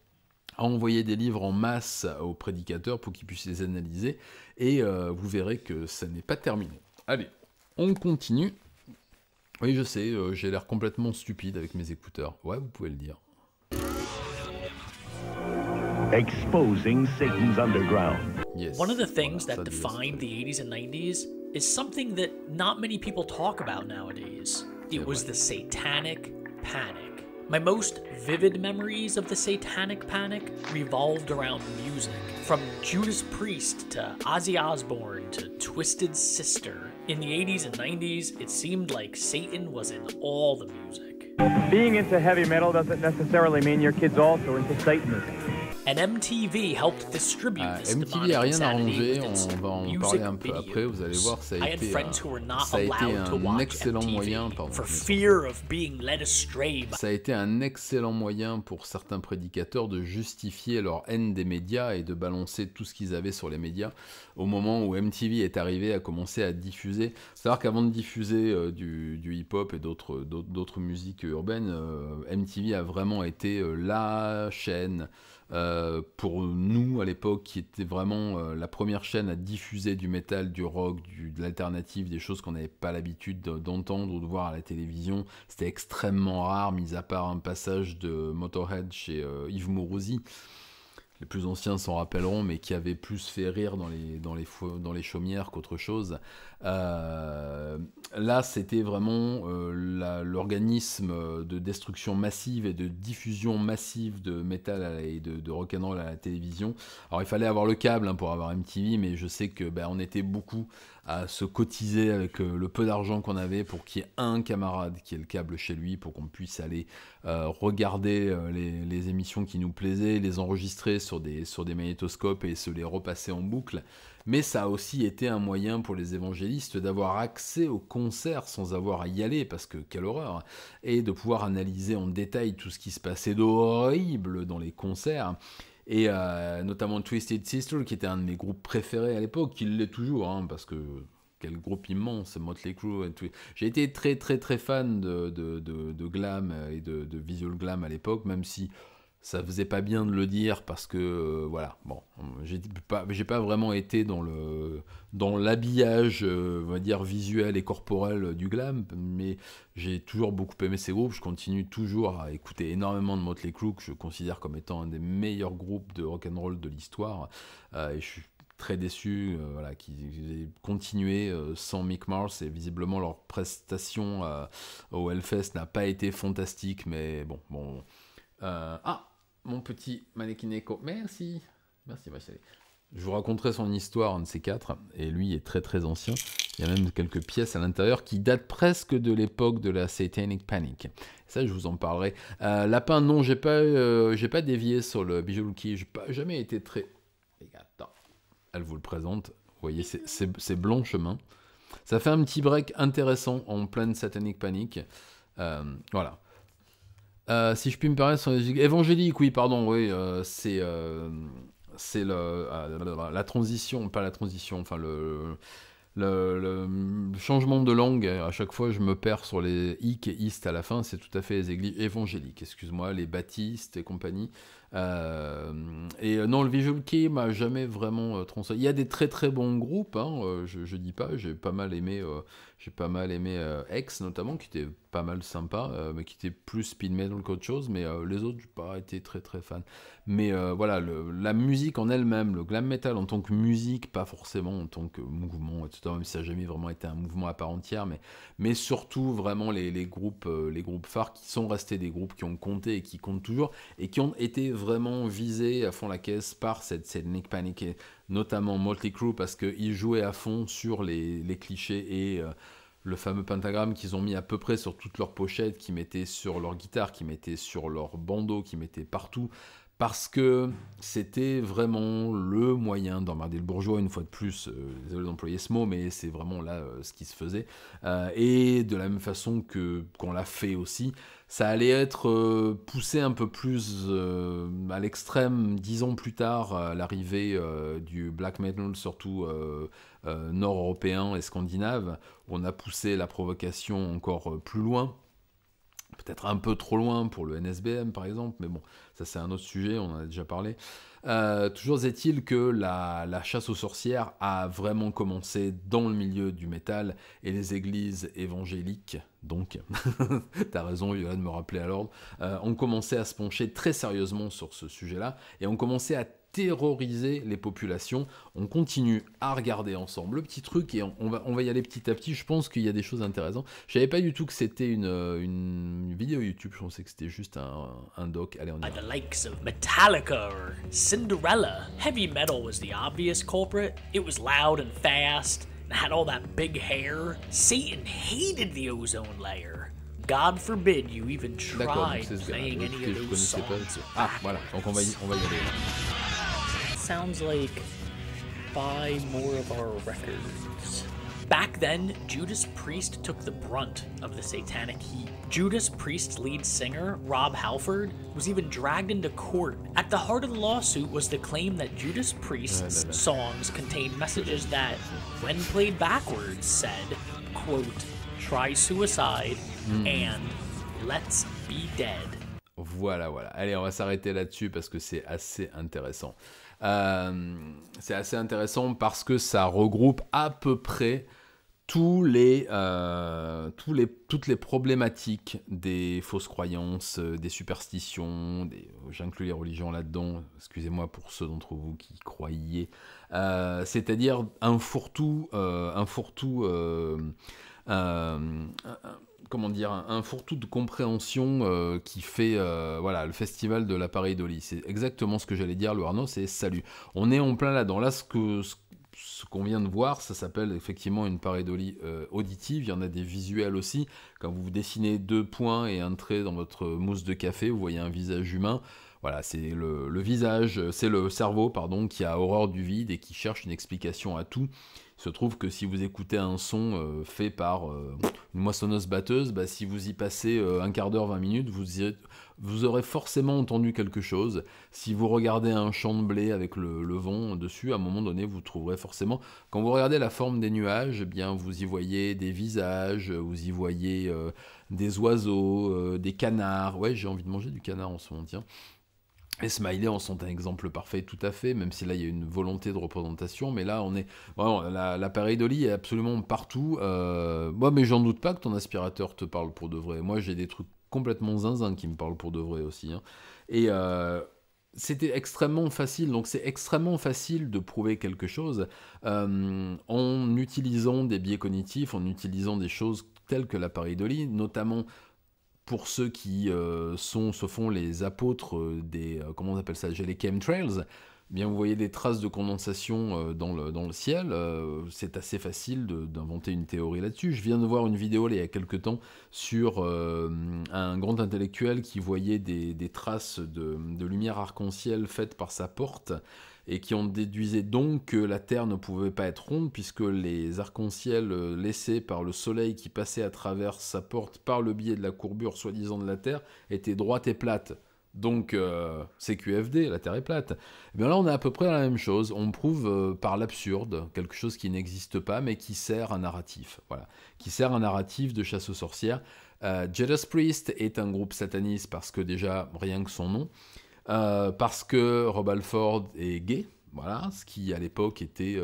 à envoyer des livres en masse aux prédicateurs pour qu'ils puissent les analyser, et vous verrez que ça n'est pas terminé. Allez, on continue. Oui, je sais, j'ai l'air complètement stupide avec mes écouteurs. Ouais, vous pouvez le dire. Exposing Satan's underground. Yes. One of the things that defined the 80s and 90s is something that not many people talk about nowadays. It was the Satanic Panic. My most vivid memories of the Satanic Panic revolved around music. From Judas Priest to Ozzy Osbourne to Twisted Sister. In the 80s and 90s, it seemed like Satan was in all the music. Being into heavy metal doesn't necessarily mean your kid's also into Satanism. And MTV helped distribute this MTV a rien arrangé, on va en parler un peu après, vous allez voir, ça a été un excellent moyen, ça a été un excellent moyen pour certains prédicateurs de justifier leur haine des médias et de balancer tout ce qu'ils avaient sur les médias au moment où MTV est arrivé à commencer à diffuser. Il faut savoir qu'avant de diffuser du hip-hop et d'autres musiques urbaines, MTV a vraiment été la chaîne pour nous à l'époque, qui était vraiment la première chaîne à diffuser du métal, du rock, de l'alternative, des choses qu'on n'avait pas l'habitude d'entendre ou de voir à la télévision. C'était extrêmement rare, mis à part un passage de Motorhead chez Yves Mourouzi. Les plus anciens s'en rappelleront, mais qui avait plus fait rire dans les chaumières qu'autre chose. Là, c'était vraiment l'organisme de destruction massive et de diffusion massive de métal et de rock'n'roll à la télévision. Alors, il fallait avoir le câble pour avoir MTV, mais je sais que on était beaucoup à se cotiser avec le peu d'argent qu'on avait pour qu'il y ait un camarade qui ait le câble chez lui, pour qu'on puisse aller regarder les émissions qui nous plaisaient, les enregistrer sur des magnétoscopes et se les repasser en boucle. Mais ça a aussi été un moyen pour les évangélistes d'avoir accès aux concerts sans avoir à y aller, parce que quelle horreur, et de pouvoir analyser en détail tout ce qui se passait d'horrible dans les concerts. Et notamment Twisted Sister, qui était un de mes groupes préférés à l'époque, qui l'est toujours, parce que quel groupe immense, Motley Crue. J'ai été très très très fan de glam et de visual glam à l'époque, même si ça faisait pas bien de le dire parce que voilà, bon, j'ai pas vraiment été dans l'habillage, on va dire visuel et corporel du glam, mais j'ai toujours beaucoup aimé ces groupes. Je continue toujours à écouter énormément de Motley Crue, que je considère comme étant un des meilleurs groupes de rock and roll de l'histoire, et je suis très déçu voilà, qu'ils aient continué sans Mick Mars, et visiblement leur prestation au Hellfest n'a pas été fantastique, mais bon. Mon petit mannequin Echo, merci ma chérie. Je vous raconterai son histoire, un de ces quatre, et lui est très très ancien. Il y a même quelques pièces à l'intérieur qui datent presque de l'époque de la Satanic Panic. Ça, je vous en parlerai. Lapin, non, j'ai pas dévié sur le Visual Kei. J'ai pas jamais été très... Attends, elle vous le présente. Vous voyez, c'est Blanchemin. Ça fait un petit break intéressant en pleine Satanic Panic. Voilà. Si je puis me permettre, évangélique, oui, pardon, oui, c'est la transition, pas la transition, enfin le changement de langue. À chaque fois, je me perds sur les hic et ist à la fin. C'est tout à fait les églises évangéliques, excuse-moi, les baptistes et compagnie. Non, le Visual Kei m'a jamais vraiment transcendé. Il y a des très très bons groupes, hein, je dis pas, j'ai pas mal aimé X notamment, qui était pas mal sympa, mais qui était plus speed metal qu'autre chose, mais les autres, j'ai pas été très très fan. Mais voilà, la musique en elle-même, le glam metal en tant que musique, pas forcément en tant que mouvement, etc., même si ça n'a jamais vraiment été un mouvement à part entière, mais surtout vraiment les groupes phares qui sont restés des groupes qui ont compté et qui comptent toujours, et qui ont été vraiment visés à fond la caisse par cette Nick Panic, et notamment Motley Crue, parce qu'ils jouaient à fond sur les clichés et le fameux pentagramme qu'ils ont mis à peu près sur toutes leurs pochettes, qu'ils mettaient sur leur guitare, qu'ils mettaient sur leur bandeau, qu'ils mettaient partout, parce que c'était vraiment le moyen d'emmerder le bourgeois, une fois de plus, désolé d'employer ce mot, mais c'est vraiment là ce qui se faisait, et de la même façon qu'on l'a fait aussi, ça allait être poussé un peu plus à l'extrême 10 ans plus tard, à l'arrivée du black metal, surtout nord-européen et scandinave. On a poussé la provocation encore plus loin, peut-être un peu trop loin pour le NSBM par exemple, mais bon, ça c'est un autre sujet, on en a déjà parlé. Toujours est-il que la chasse aux sorcières a vraiment commencé dans le milieu du métal, et les églises évangéliques, donc, t'as raison, il va de me rappeler à l'ordre, ont commencé à se pencher très sérieusement sur ce sujet-là, et ont commencé à terroriser les populations. On continue à regarder ensemble le petit truc, et on va y aller petit à petit. Je pense qu'il y a des choses intéressantes. Je savais pas du tout que c'était une vidéo YouTube, je pensais que c'était juste un doc. Allez, on y va. The likes of Metallica or Cinderella. Heavy metal was the obvious culprit. It was loud and fast and had all that big hair. Satan hated the ozone layer. God forbid you even tried playing any of those songs. Ah, voilà, donc on va y aller. Sounds like buy more of our records. Back then, Judas Priest took the brunt of the satanic heat. Judas Priest's lead singer, Rob Halford, was even dragged into court. At the heart of the lawsuit was the claim that Judas Priest's songs contained messages that, when played backwards, said, quote, try suicide and let's be dead. Voilà. Allez, on va s'arrêter là-dessus parce que c'est assez intéressant. C'est assez intéressant parce que ça regroupe à peu près toutes les problématiques des fausses croyances, des superstitions, j'inclus les religions là-dedans, excusez-moi pour ceux d'entre vous qui croyaient, c'est-à-dire un fourre-tout de compréhension qui fait le festival de la pareidolie. C'est exactement ce que j'allais dire, le Arnaud, c'est salut. On est en plein là-dedans. Là, ce qu'on vient de voir, ça s'appelle effectivement une pareidolie auditive. Il y en a des visuels aussi. Quand vous dessinez 2 points et un trait dans votre mousse de café, vous voyez un visage humain. Voilà, c'est le visage, c'est le cerveau, qui a horreur du vide et qui cherche une explication à tout. Il se trouve que si vous écoutez un son fait par une moissonneuse-batteuse, si vous y passez un quart d'heure, 20 minutes, vous aurez forcément entendu quelque chose. Si vous regardez un champ de blé avec le vent dessus, à un moment donné, vous trouverez forcément... Quand vous regardez la forme des nuages, eh bien, vous y voyez des visages, vous y voyez des oiseaux, des canards. Ouais, j'ai envie de manger du canard en ce moment, tiens. Et Smiley en sont un exemple parfait, tout à fait, même si là il y a une volonté de représentation, mais là on est vraiment, la pareidolie est absolument partout. Moi, mais j'en doute pas que ton aspirateur te parle pour de vrai. Moi j'ai des trucs complètement zinzin qui me parlent pour de vrai aussi. Hein. Et c'était extrêmement facile, donc c'est extrêmement facile de prouver quelque chose en utilisant des biais cognitifs, en utilisant des choses telles que la pareidolie, notamment pour ceux qui se font les apôtres des, comment on appelle ça, les chemtrails, eh bien vous voyez des traces de condensation dans le ciel, c'est assez facile d'inventer une théorie là-dessus. Je viens de voir une vidéo là, il y a quelques temps sur un grand intellectuel qui voyait des traces de lumière arc-en-ciel faites par sa porte, et qui en déduisait donc que la Terre ne pouvait pas être ronde, puisque les arcs-en-ciel laissés par le Soleil qui passait à travers sa porte par le biais de la courbure soi-disant de la Terre étaient droites et plates. Donc c'est QFD, la Terre est plate. Et bien là on a à peu près la même chose, on prouve par l'absurde quelque chose qui n'existe pas mais qui sert un narratif, voilà, qui sert un narratif de chasse aux sorcières. Judas Priest est un groupe sataniste parce que déjà rien que son nom, parce que Rob Halford est gay, voilà, ce qui à l'époque était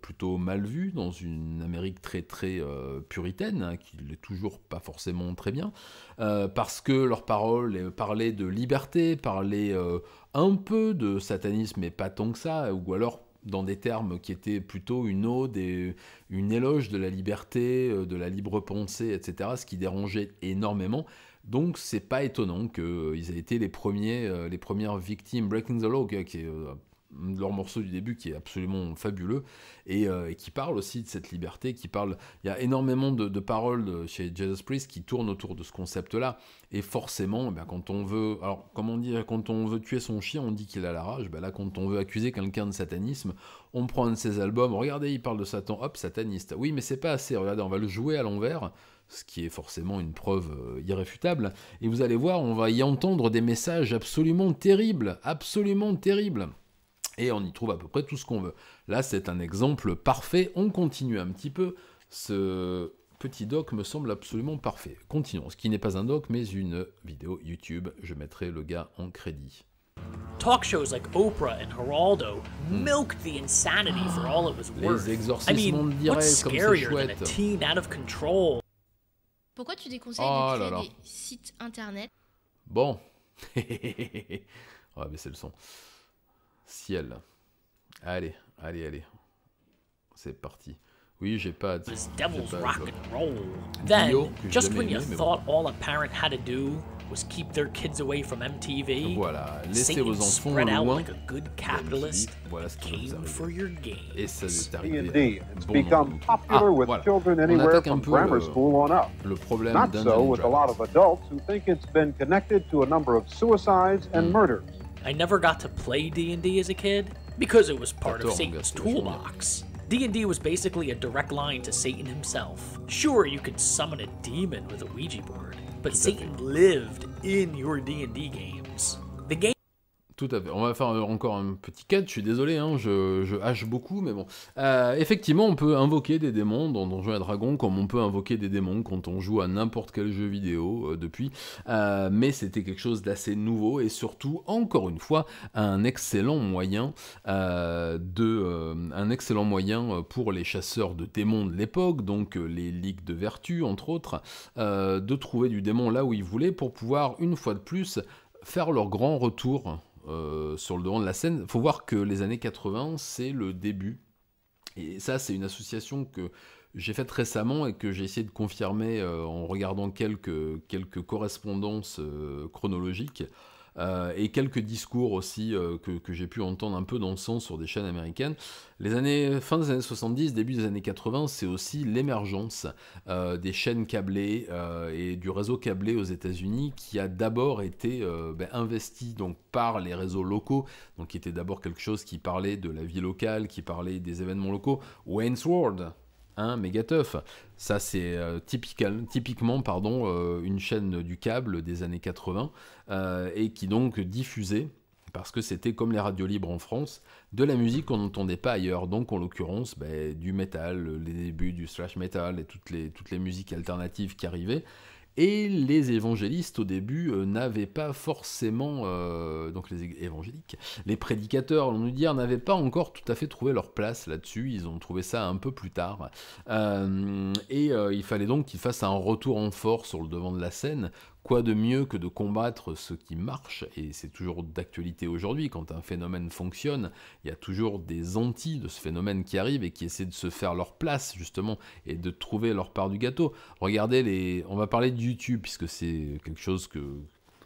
plutôt mal vu dans une Amérique très très puritaine, hein, qui l'est toujours pas forcément très bien, parce que leurs paroles parlaient de liberté, parlaient un peu de satanisme, mais pas tant que ça, ou alors dans des termes qui étaient plutôt une ode et une éloge de la liberté, de la libre pensée, etc., ce qui dérangeait énormément. Donc c'est pas étonnant qu'ils aient été les premières victimes. Breaking the Law, qui est leur morceau du début qui est absolument fabuleux, et qui parle aussi de cette liberté, il y a énormément de paroles chez Judas Priest qui tournent autour de ce concept-là, et forcément, ben, quand on veut, alors comme on dit, quand on veut tuer son chien, on dit qu'il a la rage, ben là quand on veut accuser quelqu'un de satanisme, on prend un de ses albums, regardez, il parle de Satan, hop, sataniste, oui mais c'est pas assez, regardez, on va le jouer à l'envers, ce qui est forcément une preuve irréfutable, et vous allez voir, on va y entendre des messages absolument terribles, et on y trouve à peu près tout ce qu'on veut. Là, c'est un exemple parfait, on continue un petit peu, ce petit doc me semble absolument parfait. Continuons, ce qui n'est pas un doc, mais une vidéo YouTube, je mettrai le gars en crédit. Talk shows like Oprah and Geraldo milked the insanity for all it was worth. Les exorcismes directs, comme c'est chouette. Than a teen out of control? Pourquoi tu déconseilles de créer des sites internet? Bon. On va baisser le son. Ciel. Allez. C'est parti. Oui, j'ai pas... This devil's rock and roll. Then, just when you thought all a parent had to do was keep their kids away from MTV, voilà, laissez vos enfants spread out loin like a good capitalist, voilà ce qui came for your games. Et ça est arrivé. D&D has become popular with children anywhere from grammar school on up. Le problème Not so with a lot of adults who think it's been connected to a number of suicides and murders. I never got to play D&D as a kid because it was part of Satan's toolbox. D&D was basically a direct line to Satan himself. Sure, you could summon a demon with a Ouija board, but Satan lived in your D&D games. The game Tout à fait. On va faire encore un petit cut, je suis désolé, hein, je hache beaucoup, mais bon. Effectivement, on peut invoquer des démons dans Donjons et Dragons, comme on peut invoquer des démons quand on joue à n'importe quel jeu vidéo depuis. Mais c'était quelque chose d'assez nouveau, et surtout, encore une fois, un excellent moyen pour les chasseurs de démons de l'époque, donc les ligues de vertu, entre autres, de trouver du démon là où ils voulaient, pour pouvoir, une fois de plus, faire leur grand retour sur le devant de la scène. Il faut voir que les années 80, c'est le début. Et ça, c'est une association que j'ai faite récemment et que j'ai essayé de confirmer en regardant quelques correspondances chronologiques. Et quelques discours aussi que j'ai pu entendre un peu dans le sens sur des chaînes américaines. Fin des années 70, début des années 80, c'est aussi l'émergence des chaînes câblées et du réseau câblé aux États-Unis, qui a d'abord été investi donc par les réseaux locaux, donc qui était d'abord quelque chose qui parlait de la vie locale, qui parlait des événements locaux. Wayne's World, Megateuf, ça c'est typiquement une chaîne du câble des années 80 et qui donc diffusait, parce que c'était comme les radios libres en France, de la musique qu'on n'entendait pas ailleurs, donc en l'occurrence du métal, les débuts du thrash metal et toutes les musiques alternatives qui arrivaient. Et les évangélistes, au début, n'avaient pas forcément... donc les évangéliques, les prédicateurs, on nous dire, n'avaient pas encore tout à fait trouvé leur place là-dessus. Ils ont trouvé ça un peu plus tard. Il fallait donc qu'ils fassent un retour en force sur le devant de la scène. Quoi de mieux que de combattre ce qui marche, et c'est toujours d'actualité aujourd'hui, quand un phénomène fonctionne, il y a toujours des antis de ce phénomène qui arrivent et qui essaient de se faire leur place, justement, et de trouver leur part du gâteau. Regardez on va parler de YouTube, puisque c'est quelque chose que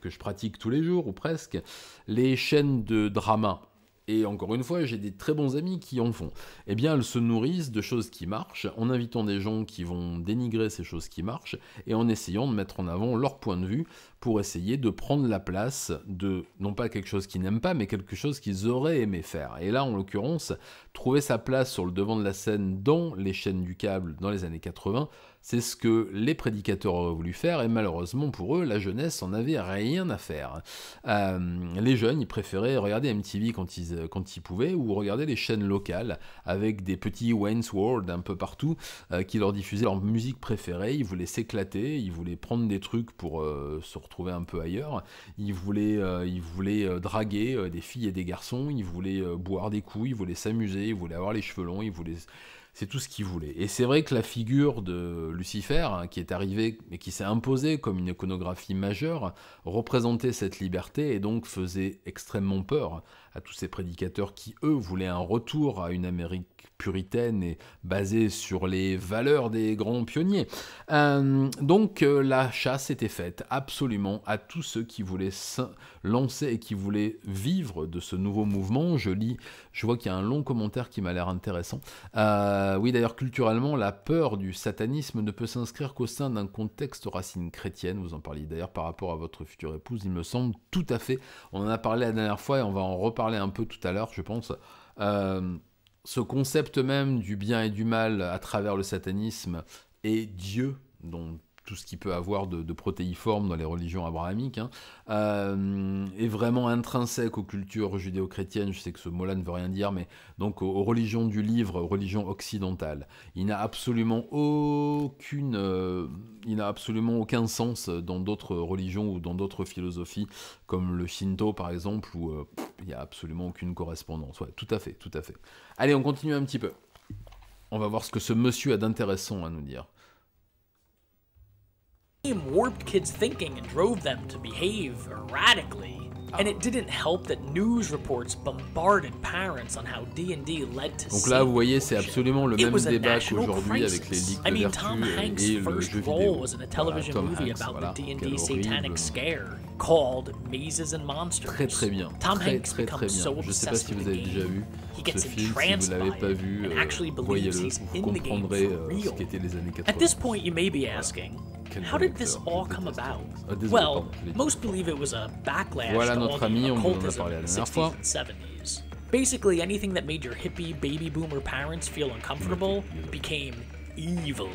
je pratique tous les jours, ou presque, les chaînes de drama. Et encore une fois, j'ai des très bons amis qui en font. Eh bien, elles se nourrissent de choses qui marchent, en invitant des gens qui vont dénigrer ces choses qui marchent, et en essayant de mettre en avant leur point de vue pour essayer de prendre la place de, non pas quelque chose qu'ils n'aiment pas, mais quelque chose qu'ils auraient aimé faire. Et là, en l'occurrence, trouver sa place sur le devant de la scène dans les chaînes du câble dans les années 80, c'est ce que les prédicateurs auraient voulu faire, et malheureusement pour eux, la jeunesse en avait rien à faire. Les jeunes, ils préféraient regarder MTV quand ils pouvaient, ou regarder les chaînes locales, avec des petits Wayne's World un peu partout, qui leur diffusaient leur musique préférée. Ils voulaient s'éclater, ils voulaient prendre des trucs pour se retrouver un peu ailleurs, ils voulaient draguer des filles et des garçons, ils voulaient boire des coups, ils voulaient s'amuser, ils voulaient avoir les cheveux longs, c'est tout ce qu'ils voulaient. Et c'est vrai que la figure de Lucifer, qui est arrivé et qui s'est imposée comme une iconographie majeure, représentait cette liberté et donc faisait extrêmement peur à tous ces prédicateurs qui, eux, voulaient un retour à une Amérique puritaine et basée sur les valeurs des grands pionniers. Donc la chasse était faite absolument à tous ceux qui voulaient se lancer et qui voulaient vivre de ce nouveau mouvement. Je vois qu'il y a un long commentaire qui m'a l'air intéressant. Oui, d'ailleurs, culturellement, la peur du satanisme ne peut s'inscrire qu'au sein d'un contexte racine chrétienne. Vous en parliez d'ailleurs par rapport à votre future épouse, il me semble, tout à fait. On en a parlé la dernière fois et on va en reparler un peu tout à l'heure, je pense. Ce concept même du bien et du mal à travers le satanisme et Dieu, dont tout ce qu'il peut avoir de protéiforme dans les religions abrahamiques, est vraiment intrinsèque aux cultures judéo-chrétiennes. Je sais que ce mot-là ne veut rien dire, mais donc aux religions du livre, aux religions occidentales. Il n'a absolument aucun sens dans d'autres religions ou dans d'autres philosophies, comme le Shinto par exemple, où il n'y a absolument aucune correspondance. Ouais, tout à fait. Allez, on continue un petit peu. On va voir ce que ce monsieur a d'intéressant à nous dire. Warped kids' thinking and drove them to behave erratically. And it didn't help that news reports bombarded parents on how D&D led to. Donc là, vous voyez, c'est absolument le même débat qu'aujourd'hui avec les ligues de vertu et le jeu vidéo. Voilà, Tom Hanks, voilà, quel horrible. Called Mazes and Monsters. Très bien. Tom Hanks très bien. Je sais pas si vous avez déjà vu ce film, si vous l'avez pas vu, voyez-le, vous comprendrez ce qu'étaient les années 80. At this point, you may be asking, how did this all come about? Well, most believe it was a backlash to all the occultism in the 60s and 70s. Basically, anything that made your hippie baby boomer parents feel uncomfortable became evil.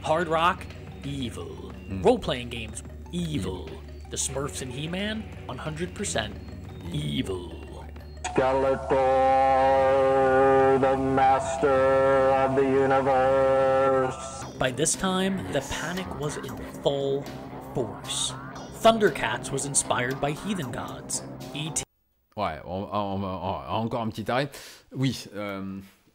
Hard rock, evil. Role-playing games, evil. The Smurfs and He-Man, 100% evil. Skeletor, the master of the universe. By this time, the panic was in full force. Thundercats was inspired by heathen gods. E.T. Ouais, encore un petit arrêt. Oui,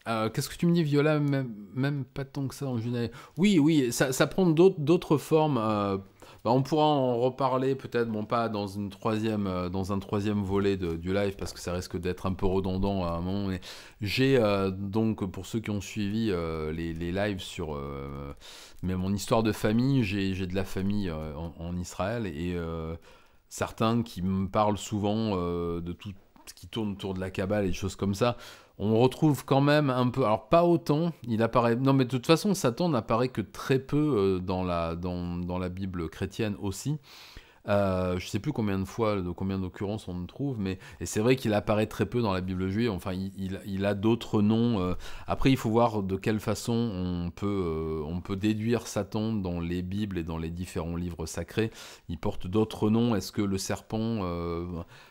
qu'est-ce que tu me dis, Viola? Même pas tant que ça en général. Oui, ça prend d'autres formes. On pourra en reparler peut-être, bon pas dans un troisième volet du live parce que ça risque d'être un peu redondant à un moment. Mais j'ai donc pour ceux qui ont suivi les lives sur mon histoire de famille, j'ai de la famille en Israël et certains qui me parlent souvent de tout ce qui tourne autour de la Kabbale et des choses comme ça. On retrouve quand même un peu, alors pas autant, il apparaît, non mais de toute façon Satan n'apparaît que très peu dans la Bible chrétienne aussi. Je sais plus combien d'occurrences on le trouve, mais et c'est vrai qu'il apparaît très peu dans la Bible juive. Enfin, il a d'autres noms. Après, il faut voir de quelle façon on peut déduire Satan dans les Bibles et dans les différents livres sacrés. Il porte d'autres noms. Est-ce que le serpent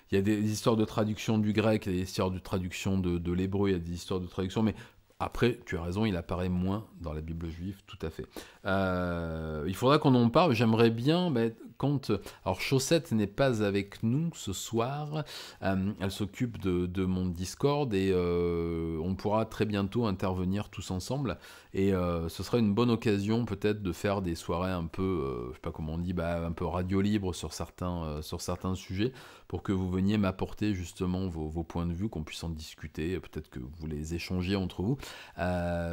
il y a des histoires de traduction du grec, il y a des histoires de traduction de l'hébreu, il y a des histoires de traduction, mais Après, tu as raison, il apparaît moins dans la Bible juive, tout à fait. Il faudra qu'on en parle. J'aimerais bien, quand... Alors, Chaussette n'est pas avec nous ce soir. Elle s'occupe de mon Discord et on pourra très bientôt intervenir tous ensemble. Et ce sera une bonne occasion peut-être de faire des soirées un peu, je sais pas comment on dit, un peu radio libre sur certains sujets, pour que vous veniez m'apporter justement vos points de vue, qu'on puisse en discuter, peut-être que vous les échangez entre vous.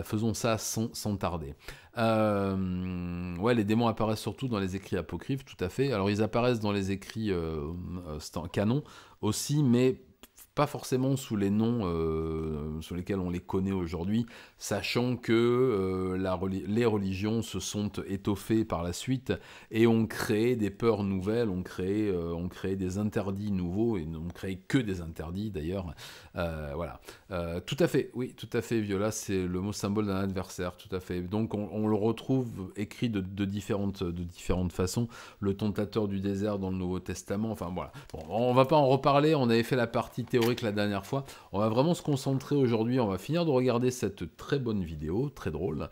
Faisons ça sans tarder. Ouais, les démons apparaissent surtout dans les écrits apocryphes, tout à fait. Alors ils apparaissent dans les écrits canon aussi, mais pas forcément sous les noms sur lesquels on les connaît aujourd'hui, sachant que les religions se sont étoffées par la suite et ont créé des peurs nouvelles, ont créé des interdits nouveaux, et n'ont créé que des interdits d'ailleurs. Voilà. Tout à fait, oui, tout à fait, Viola, c'est le mot symbole d'un adversaire, tout à fait. Donc on le retrouve écrit de différentes façons. Le tentateur du désert dans le Nouveau Testament, enfin voilà. Bon, on va pas en reparler, on avait fait la partie théorique la dernière fois. On va vraiment se concentrer aujourd'hui, on va finir de regarder cette très bonne vidéo, très drôle,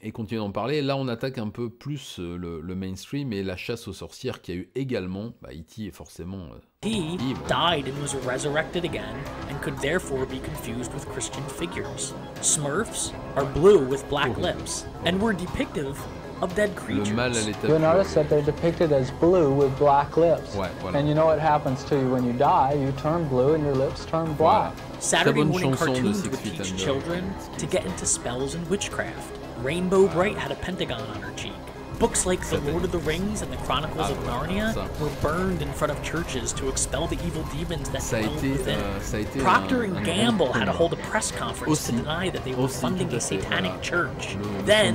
et continuer d'en parler. Là, on attaque un peu plus le mainstream et la chasse aux sorcières qui a eu également, E.T. est forcément... He died and was resurrected again, and could therefore be confused with Christian figures. Smurfs are blue with black lips, and were depictive of dead creatures. Le mal à l'état You'll notice that they're depicted as blue with black lips. Ouais, voilà. And you know what happens to you when you die? You turn blue and your lips turn black. Voilà. Saturday morning cartoons would teach children to get into spells and witchcraft. Rainbow Bright had a pentagon on her cheek. Books like The Lord of the Rings and the Chronicles of Narnia were burned in front of churches to expel the evil demons that dwelled within. Procter & Gamble had to hold a press conference to deny that they were funding a satanic church. Then,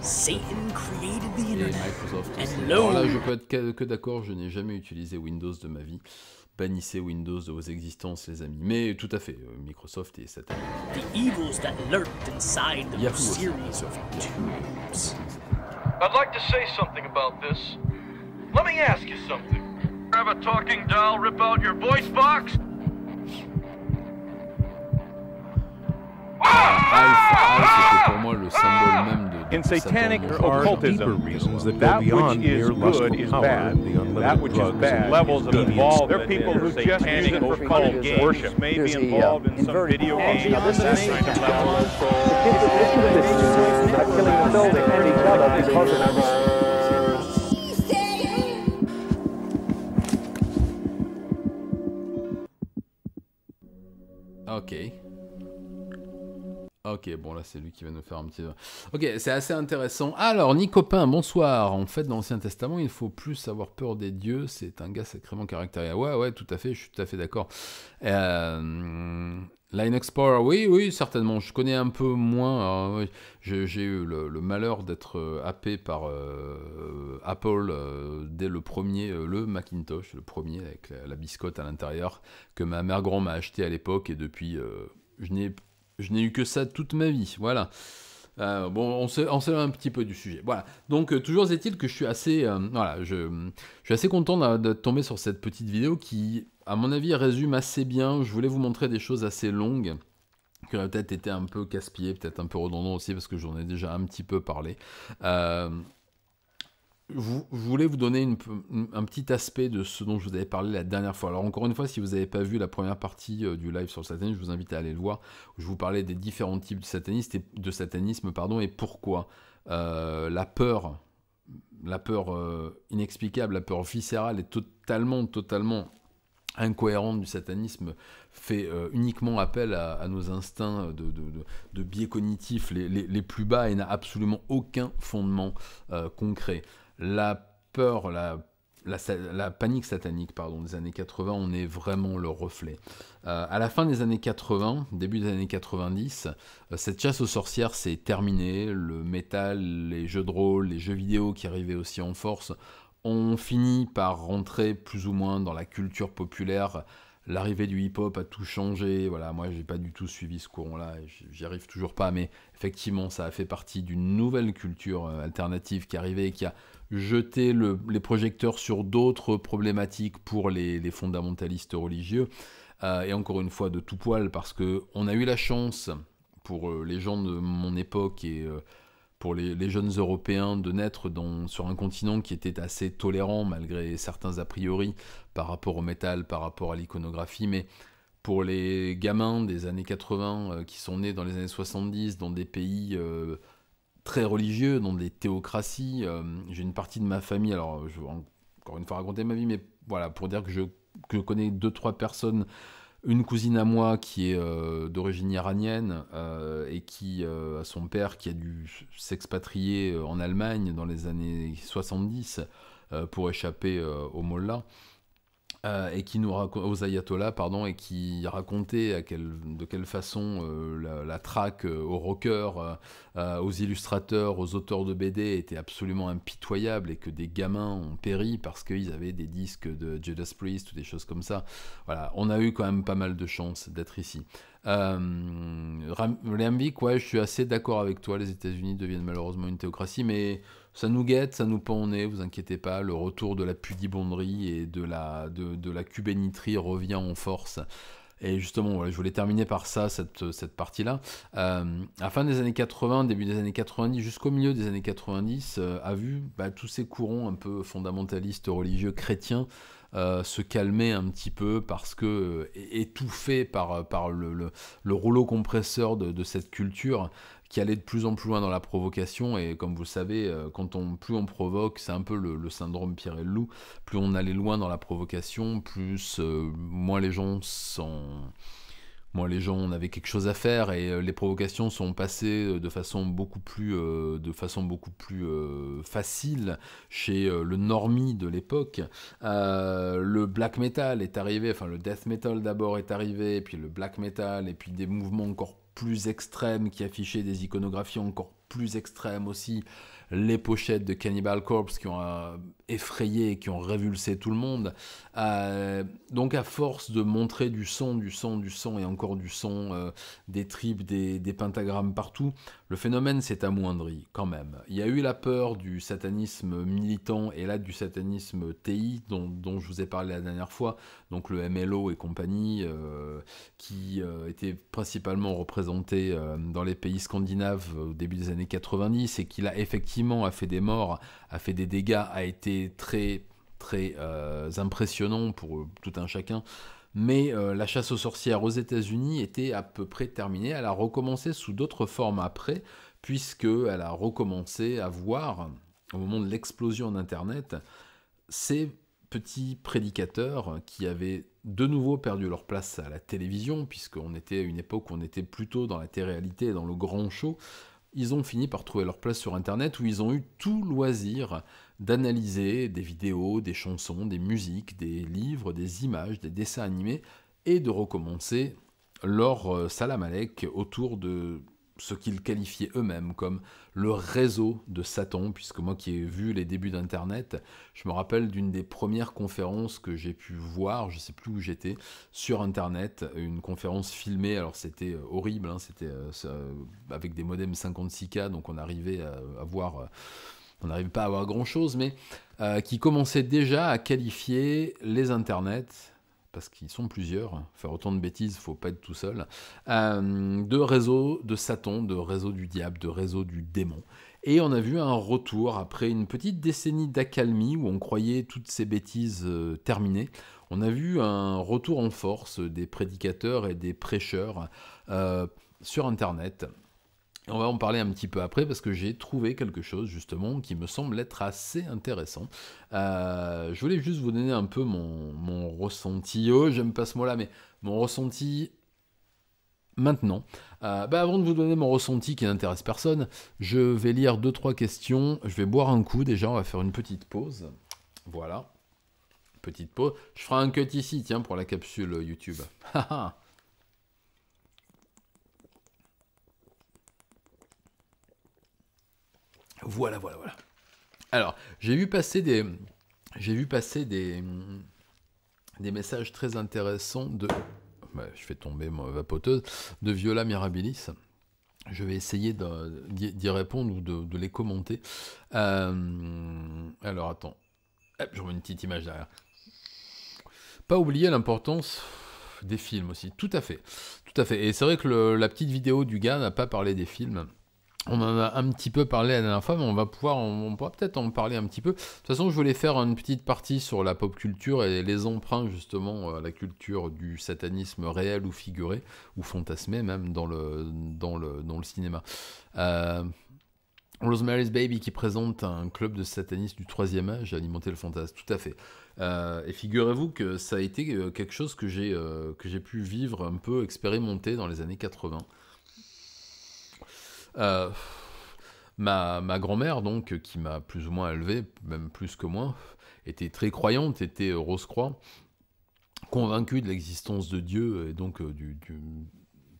Satan created the internet. And lo... Alors là, je peux être que d'accord, je n'ai jamais utilisé Windows de ma vie. Bannissez Windows de vos existences, les amis. Mais tout à fait, Microsoft et Satan. The evils that lurked inside the series of tubes. I'd like to say something about this. Let me ask you something. Have a talking doll rip out your voice box? C'était pour moi le symbole même de In satanic occultism, that which is good is bad. That which is bad levels of involved. There are people who just use it for cult worship, may be involved in some video game. Now this is kind of level. The kids that listen to this are not killing themselves and each other because of it. Ok, bon là c'est lui qui va nous faire un petit... Ok, c'est assez intéressant. Alors, Nicopin, bonsoir. En fait, dans l'Ancien Testament, il faut plus avoir peur des dieux. C'est un gars sacrément caractériel. Ouais, tout à fait, je suis tout à fait d'accord. Line Explorer, oui, certainement. Je connais un peu moins. Oui, j'ai eu le malheur d'être happé par Apple dès le premier, le Macintosh, le premier avec la biscotte à l'intérieur, que ma mère grand m'a acheté à l'époque, et depuis, je n'ai eu que ça toute ma vie, voilà. Bon, on s'éloigne un petit peu du sujet. Voilà. Donc, toujours est-il que je suis assez, je suis assez content de tomber sur cette petite vidéo qui, à mon avis, résume assez bien. Je voulais vous montrer des choses assez longues, qui auraient peut-être été un peu casse-pied, peut-être un peu redondant aussi, parce que j'en ai déjà un petit peu parlé. Je voulais vous donner un petit aspect de ce dont je vous avais parlé la dernière fois. Alors encore une fois, si vous n'avez pas vu la première partie du live sur le satanisme, je vous invite à aller le voir, où je vous parlais des différents types de satanisme, et pourquoi la peur inexplicable, la peur viscérale est totalement incohérente du satanisme, fait uniquement appel à nos instincts de biais cognitifs les plus bas et n'a absolument aucun fondement concret. La peur, la panique satanique des années 80, on est vraiment le reflet. À la fin des années 80, début des années 90, cette chasse aux sorcières s'est terminée. Le métal, les jeux de rôle, les jeux vidéo qui arrivaient aussi en force ont fini par rentrer plus ou moins dans la culture populaire. L'arrivée du hip-hop a tout changé. Voilà, moi, j'ai pas du tout suivi ce courant-là, et j'y arrive toujours pas. Mais effectivement, ça a fait partie d'une nouvelle culture alternative qui arrivait et qui a jeté les projecteurs sur d'autres problématiques pour les fondamentalistes religieux. Et encore une fois, de tout poil, parce qu'on a eu la chance, pour les gens de mon époque et pour les jeunes Européens de naître sur un continent qui était assez tolérant malgré certains a priori par rapport au métal, par rapport à l'iconographie, mais pour les gamins des années 80 qui sont nés dans les années 70 dans des pays très religieux, dans des théocraties, j'ai une partie de ma famille, alors je vais encore une fois raconter ma vie, mais voilà, pour dire que je connais 2-3 personnes, une cousine à moi qui est d'origine iranienne et qui a son père qui a dû s'expatrier en Allemagne dans les années 70 pour échapper aux mollahs et qui nous aux ayatollahs pardon, et qui racontait de quelle façon la traque aux rockers, aux illustrateurs, aux auteurs de BD était absolument impitoyable et que des gamins ont péri parce qu'ils avaient des disques de Judas Priest ou des choses comme ça. Voilà, on a eu quand même pas mal de chance d'être ici. Lemvik, ouais, je suis assez d'accord avec toi, les États-Unis deviennent malheureusement une théocratie, mais ça nous guette, ça nous pend au nez, vous inquiétez pas, le retour de la pudibonderie et de la cubéniterie revient en force. Et justement, voilà, je voulais terminer par ça, cette partie-là. À la fin des années 80, début des années 90, jusqu'au milieu des années 90, a vu tous ces courants un peu fondamentalistes religieux chrétiens se calmer un petit peu parce que étouffés par le rouleau compresseur de cette culture qui allait de plus en plus loin dans la provocation. Et comme vous le savez, plus on provoque, c'est un peu le syndrome Pierre et le loup, plus on allait loin dans la provocation, moins les gens on avait quelque chose à faire et les provocations sont passées de façon beaucoup plus facile chez le normie de l'époque. Le black metal est arrivé, enfin le death metal d'abord est arrivé, et puis le black metal, et puis des mouvements encore plus extrêmes qui affichaient des iconographies encore plus extrêmes aussi, les pochettes de Cannibal Corpse qui ont effrayé et qui ont révulsé tout le monde. Donc à force de montrer du sang et encore du sang, des tripes, des pentagrammes partout, le phénomène s'est amoindri quand même. Il y a eu la peur du satanisme militant et là du satanisme TI dont je vous ai parlé la dernière fois, donc le MLO et compagnie, qui était principalement représenté dans les pays scandinaves au début des années 90 et qui là effectivement a fait des morts, a fait des dégâts, a été très très impressionnant pour tout un chacun. Mais la chasse aux sorcières aux États-Unis était à peu près terminée. Elle a recommencé sous d'autres formes après, puisqu'elle a recommencé à voir, au moment de l'explosion d'Internet, ces petits prédicateurs qui avaient de nouveau perdu leur place à la télévision, puisqu'on était à une époque où on était plutôt dans la télé-réalité, dans le grand show. Ils ont fini par trouver leur place sur Internet, où ils ont eu tout loisir d'analyser des vidéos, des chansons, des musiques, des livres, des images, des dessins animés, et de recommencer leur salam alek autour de ce qu'ils qualifiaient eux-mêmes comme le réseau de Satan, puisque moi qui ai vu les débuts d'Internet, je me rappelle d'une des premières conférences que j'ai pu voir, je ne sais plus où j'étais, sur Internet, une conférence filmée, alors c'était horrible, hein, c'était avec des modems 56K, donc on arrivait à voir... on n'arrive pas à avoir grand-chose, mais qui commençait déjà à qualifier les internets, parce qu'ils sont plusieurs, faire autant de bêtises, il ne faut pas être tout seul, de réseau de Satan, de réseau du diable, de réseau du démon. Et on a vu un retour, après une petite décennie d'accalmie, où on croyait toutes ces bêtises terminées, on a vu un retour en force des prédicateurs et des prêcheurs sur Internet. On va en parler un petit peu après parce que j'ai trouvé quelque chose justement qui me semble être assez intéressant. Je voulais juste vous donner un peu mon ressenti. Oh, j'aime pas ce mot-là, mais mon ressenti maintenant. Avant de vous donner mon ressenti qui n'intéresse personne, je vais lire 2-3 questions. Je vais boire un coup déjà, on va faire une petite pause. Voilà. Petite pause. Je ferai un cut ici, tiens, pour la capsule YouTube. Voilà. Alors, j'ai vu passer des messages très intéressants de... je fais tomber ma vapoteuse, de Viola Mirabilis. Je vais essayer d'y répondre ou de les commenter. Alors, attends. Hop, je remets une petite image derrière. Pas oublier l'importance des films aussi, tout à fait. Et c'est vrai que la petite vidéo du gars n'a pas parlé des films. On en a un petit peu parlé la dernière fois, mais on pourra peut-être en parler un petit peu. De toute façon, je voulais faire une petite partie sur la pop culture et les emprunts justement à la culture du satanisme réel ou figuré, ou fantasmé même dans le cinéma. Rosemary's Baby qui présente un club de satanistes du 3e âge à alimenter le fantasme, tout à fait. Et figurez-vous que ça a été quelque chose que j'ai pu vivre un peu, expérimenter dans les années 80. Ma grand-mère, donc, qui m'a plus ou moins élevé, même plus que moi, était très croyante, était Rose-Croix, convaincue de l'existence de Dieu, et donc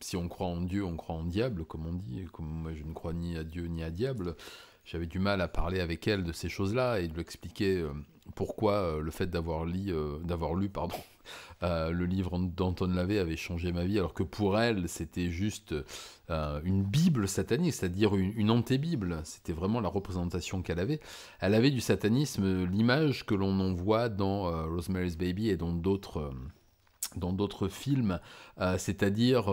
si on croit en Dieu, on croit en diable, comme on dit. Comme moi, je ne crois ni à Dieu ni à diable, j'avais du mal à parler avec elle de ces choses-là et de lui expliquer pourquoi le fait d'avoir lu le livre d'Anton LaVey avait changé ma vie, alors que pour elle, c'était juste une Bible satanique, c'est-à-dire une anté-Bible. C'était vraiment la représentation qu'elle avait. Elle avait du satanisme l'image que l'on en voit dans Rosemary's Baby et dans d'autres films, c'est-à-dire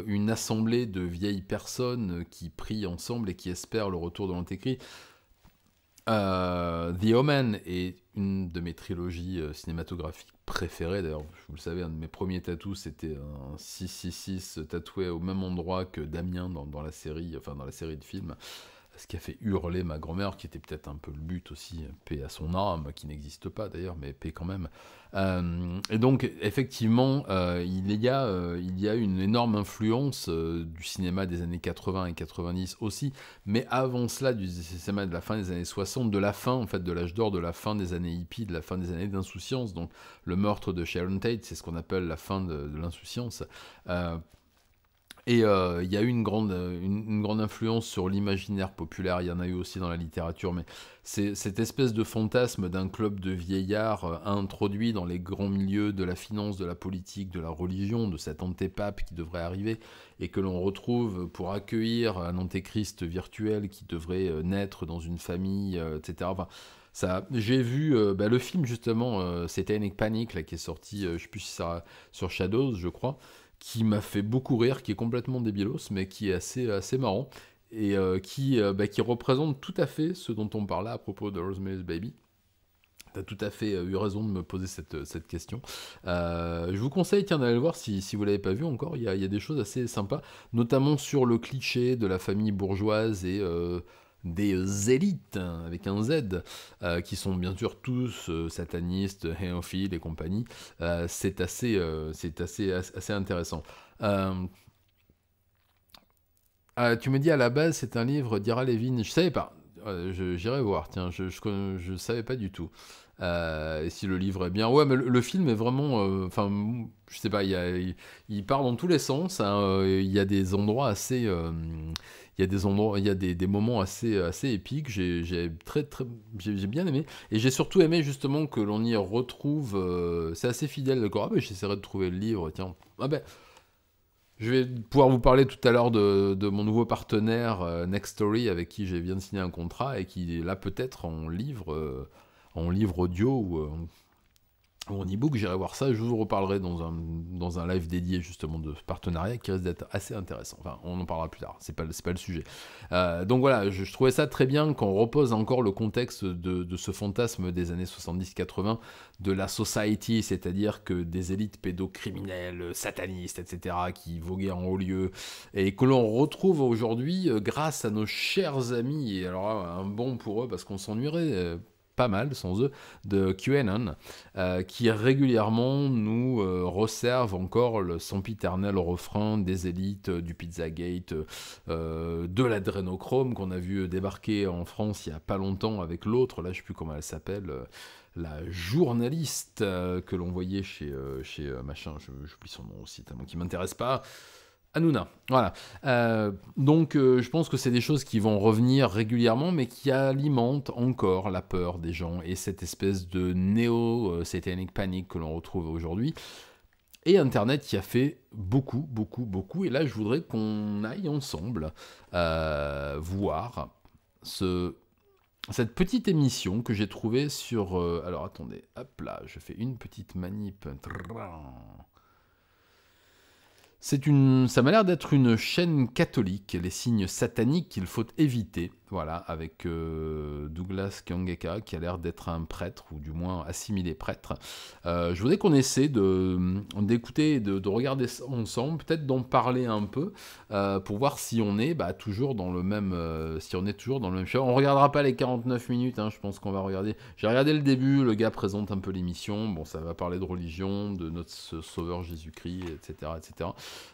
une assemblée de vieilles personnes qui prient ensemble et qui espèrent le retour de l'Antéchrist. The Omen est une de mes trilogies cinématographiques préférées. D'ailleurs, vous le savez, un de mes premiers tatous, c'était un 666 tatoué au même endroit que Damien dans la série de films. Ce qui a fait hurler ma grand-mère, qui était peut-être un peu le but aussi, paix à son âme, qui n'existe pas d'ailleurs, mais paix quand même. Et donc, effectivement, il y a une énorme influence du cinéma des années 80 et 90 aussi, mais avant cela, du cinéma de la fin des années 60, de la fin, en fait, de l'âge d'or, de la fin des années hippies, de la fin des années d'insouciance. Donc, le meurtre de Sharon Tate, c'est ce qu'on appelle la fin de l'insouciance. Et il y a eu une grande influence sur l'imaginaire populaire, il y en a eu aussi dans la littérature, mais c'est cette espèce de fantasme d'un club de vieillards introduit dans les grands milieux de la finance, de la politique, de la religion, de cet antépape qui devrait arriver, et que l'on retrouve pour accueillir un antéchrist virtuel qui devrait naître dans une famille, etc. Enfin, j'ai vu le film justement, Satanic Panic, là, qui est sorti, je ne sais plus si ça sur Shadows, je crois, qui m'a fait beaucoup rire, qui est complètement débilos, mais qui est assez marrant, et qui représente tout à fait ce dont on parlait à propos de Rosemary's Baby. T'as tout à fait eu raison de me poser cette question. Je vous conseille d'aller le voir si vous ne l'avez pas vu encore. Il y a des choses assez sympas, notamment sur le cliché de la famille bourgeoise et des élites, avec un Z, qui sont bien sûr tous satanistes, héophiles et compagnie. C'est assez intéressant. Tu me dis à la base, c'est un livre d'Ira Levin. Je savais pas. J'irai voir. Tiens, je savais pas du tout. Et si le livre est bien, ouais, mais le film est vraiment, je sais pas, il part dans tous les sens. Hein, il y a des endroits assez, il y a des moments assez épiques. J'ai bien aimé, et j'ai surtout aimé justement que l'on y retrouve. C'est assez fidèle, d'accord. Ah ben, j'essaierai de trouver le livre. Tiens, je vais pouvoir vous parler tout à l'heure de mon nouveau partenaire Next Story, avec qui je viens de signer un contrat et qui est là peut-être en livre audio ou en e-book. J'irai voir ça, je vous reparlerai dans un live dédié justement de ce partenariat qui risque d'être assez intéressant. Enfin, on en parlera plus tard, c'est pas le sujet. Donc voilà, je trouvais ça très bien qu'on repose encore le contexte de ce fantasme des années 70-80 de la society, c'est-à-dire que des élites pédocriminelles, satanistes, etc., qui voguaient en haut lieu, et que l'on retrouve aujourd'hui grâce à nos chers amis, et alors un bon pour eux parce qu'on s'ennuierait pas mal sans eux, de QAnon, qui régulièrement nous resservent encore le sempiternel refrain des élites, du Pizzagate, de l'adrénochrome qu'on a vu débarquer en France il y a pas longtemps avec l'autre, là je sais plus comment elle s'appelle, la journaliste que l'on voyait chez machin, j'oublie son nom aussi tellement qui m'intéresse pas, Hanouna, voilà. Donc je pense que c'est des choses qui vont revenir régulièrement, mais qui alimentent encore la peur des gens et cette espèce de néo-satanic panic que l'on retrouve aujourd'hui. Et Internet qui a fait beaucoup, et là je voudrais qu'on aille ensemble voir cette petite émission que j'ai trouvée sur... alors attendez, hop là, je fais une petite manip... Ça m'a l'air d'être une chaîne catholique, les signes sataniques qu'il faut éviter, voilà, avec Douglas Kangeka qui a l'air d'être un prêtre, ou du moins assimilé prêtre. Je voudrais qu'on essaie d'écouter, de regarder ça ensemble, peut-être d'en parler un peu, pour voir si on est toujours dans le même show. On regardera pas les 49 minutes, hein, je pense qu'on va regarder. J'ai regardé le début, le gars présente un peu l'émission, bon, ça va parler de religion, de notre sauveur Jésus-Christ, etc., etc.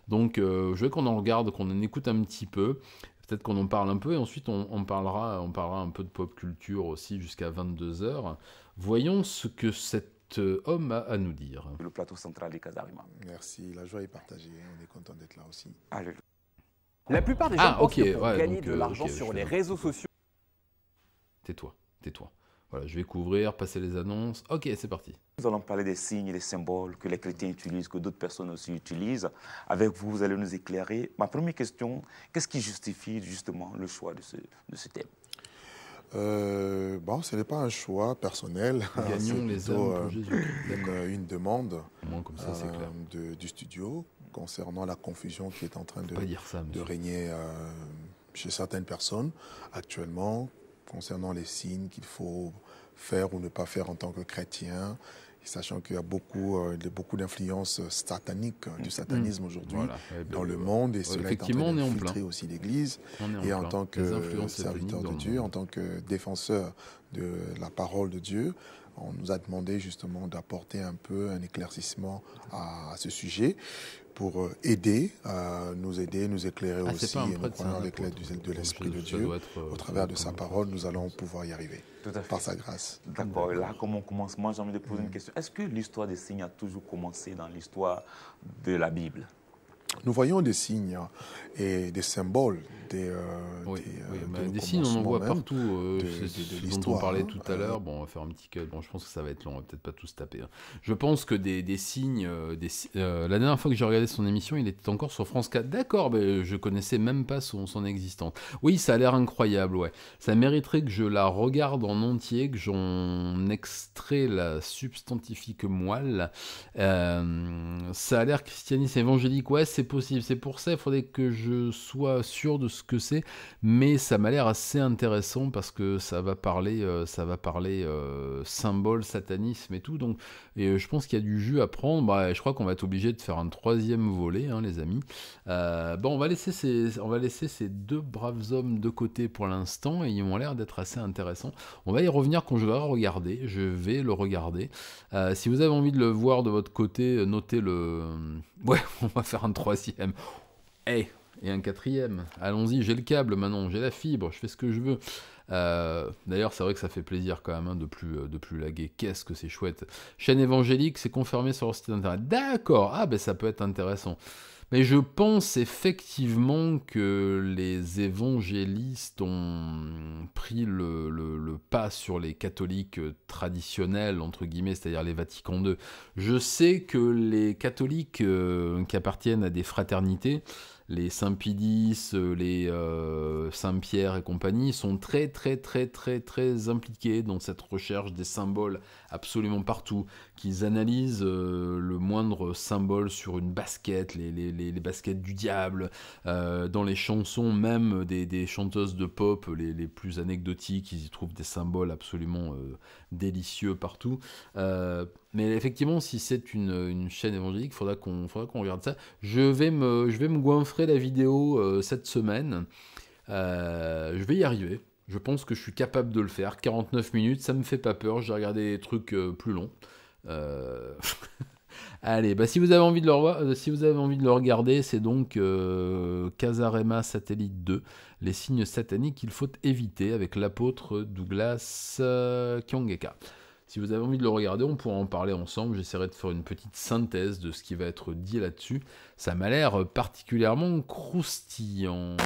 Donc je veux qu'on en regarde, qu'on en écoute un petit peu, peut-être qu'on en parle un peu, et ensuite on parlera un peu de pop culture aussi jusqu'à 22h. Voyons ce que cet homme a à nous dire. Le plateau central des Casarima. Merci, la joie est partagée, on est content d'être là aussi. Alléluia. La plupart des gens pensent que pour gagner de l'argent sur les réseaux sociaux... Tais-toi. Voilà, je vais couvrir, passer les annonces. Ok, c'est parti. Nous allons parler des signes et des symboles que les chrétiens utilisent, que d'autres personnes aussi utilisent. Avec vous, vous allez nous éclairer. Ma première question, qu'est-ce qui justifie justement le choix de ce thème? Bon, ce n'est pas un choix personnel. Gagnons les âmes pour Jésus. Une demande comme ça, c'est clair. Du studio concernant la confusion qui est en train de régner chez certaines personnes actuellement, concernant les signes qu'il faut faire ou ne pas faire en tant que chrétien, sachant qu'il y a beaucoup d'influences sataniques, du satanisme aujourd'hui dans le monde, et cela est en train d'infiltrer aussi l'Église. Et en tant que serviteur de Dieu, en tant que défenseur de la parole de Dieu, on nous a demandé justement d'apporter un peu un éclaircissement à ce sujet, pour nous éclairer aussi, et nous croyons avec l'aide de l'Esprit de Dieu, au travers de sa parole, nous allons pouvoir y arriver, par sa grâce. D'accord, là, comme on commence, moi j'ai envie de poser une question. Est-ce que l'histoire des signes a toujours commencé dans l'histoire de la Bible? Nous voyons des signes et des symboles, des signes, on en voit partout. C'est dont on parlait tout à l'heure. Bon, on va faire un petit cut. Bon, je pense que ça va être long, on va peut-être pas tous taper. Hein. Je pense que des signes... la dernière fois que j'ai regardé son émission, il était encore sur France 4. D'accord, mais je connaissais même pas son existence. Oui, ça a l'air incroyable, ouais. Ça mériterait que je la regarde en entier, que j'en extrais la substantifique moelle. Ça a l'air christianisme évangélique, ouais, c'est possible. C'est pour ça, il faudrait que je sois sûr de ce que c'est, mais ça m'a l'air assez intéressant parce que ça va parler symbole, satanisme et tout. Donc, je pense qu'il y a du jus à prendre. Je crois qu'on va être obligé de faire un troisième volet, hein, les amis. Bon, on va laisser ces deux braves hommes de côté pour l'instant, et ils ont l'air d'être assez intéressants. On va y revenir quand je vais regarder. Je vais le regarder. Si vous avez envie de le voir de votre côté, notez le... Ouais, on va faire un troisième. Et un quatrième. Allons-y, j'ai le câble maintenant, j'ai la fibre, je fais ce que je veux. D'ailleurs, c'est vrai que ça fait plaisir quand même, hein, de plus laguer. Qu'est-ce que c'est chouette. Chaîne évangélique, c'est confirmé sur leur site internet. D'accord, ça peut être intéressant. Mais je pense effectivement que les évangélistes ont pris le pas sur les catholiques traditionnels, entre guillemets, c'est-à-dire les Vatican II. Je sais que les catholiques qui appartiennent à des fraternités, les Saint-Pidis, les Saint-Pierre et compagnie, sont très impliqués dans cette recherche des symboles absolument partout, qu'ils analysent le moindre symbole sur une basket, les baskets du diable, dans les chansons même des chanteuses de pop les plus anecdotiques, ils y trouvent des symboles absolument délicieux partout. Mais effectivement, si c'est une chaîne évangélique, il faudra qu'on regarde ça. Je vais me goinfrer la vidéo cette semaine. Je vais y arriver. Je pense que je suis capable de le faire. 49 minutes, ça me fait pas peur. J'ai regardé des trucs plus longs. Allez, si vous avez envie de le revoir, si vous avez envie de le regarder, c'est donc Casarema Satellite 2, les signes sataniques qu'il faut éviter, avec l'apôtre Douglas Kangeka. Si vous avez envie de le regarder, on pourra en parler ensemble. J'essaierai de faire une petite synthèse de ce qui va être dit là-dessus. Ça m'a l'air particulièrement croustillant.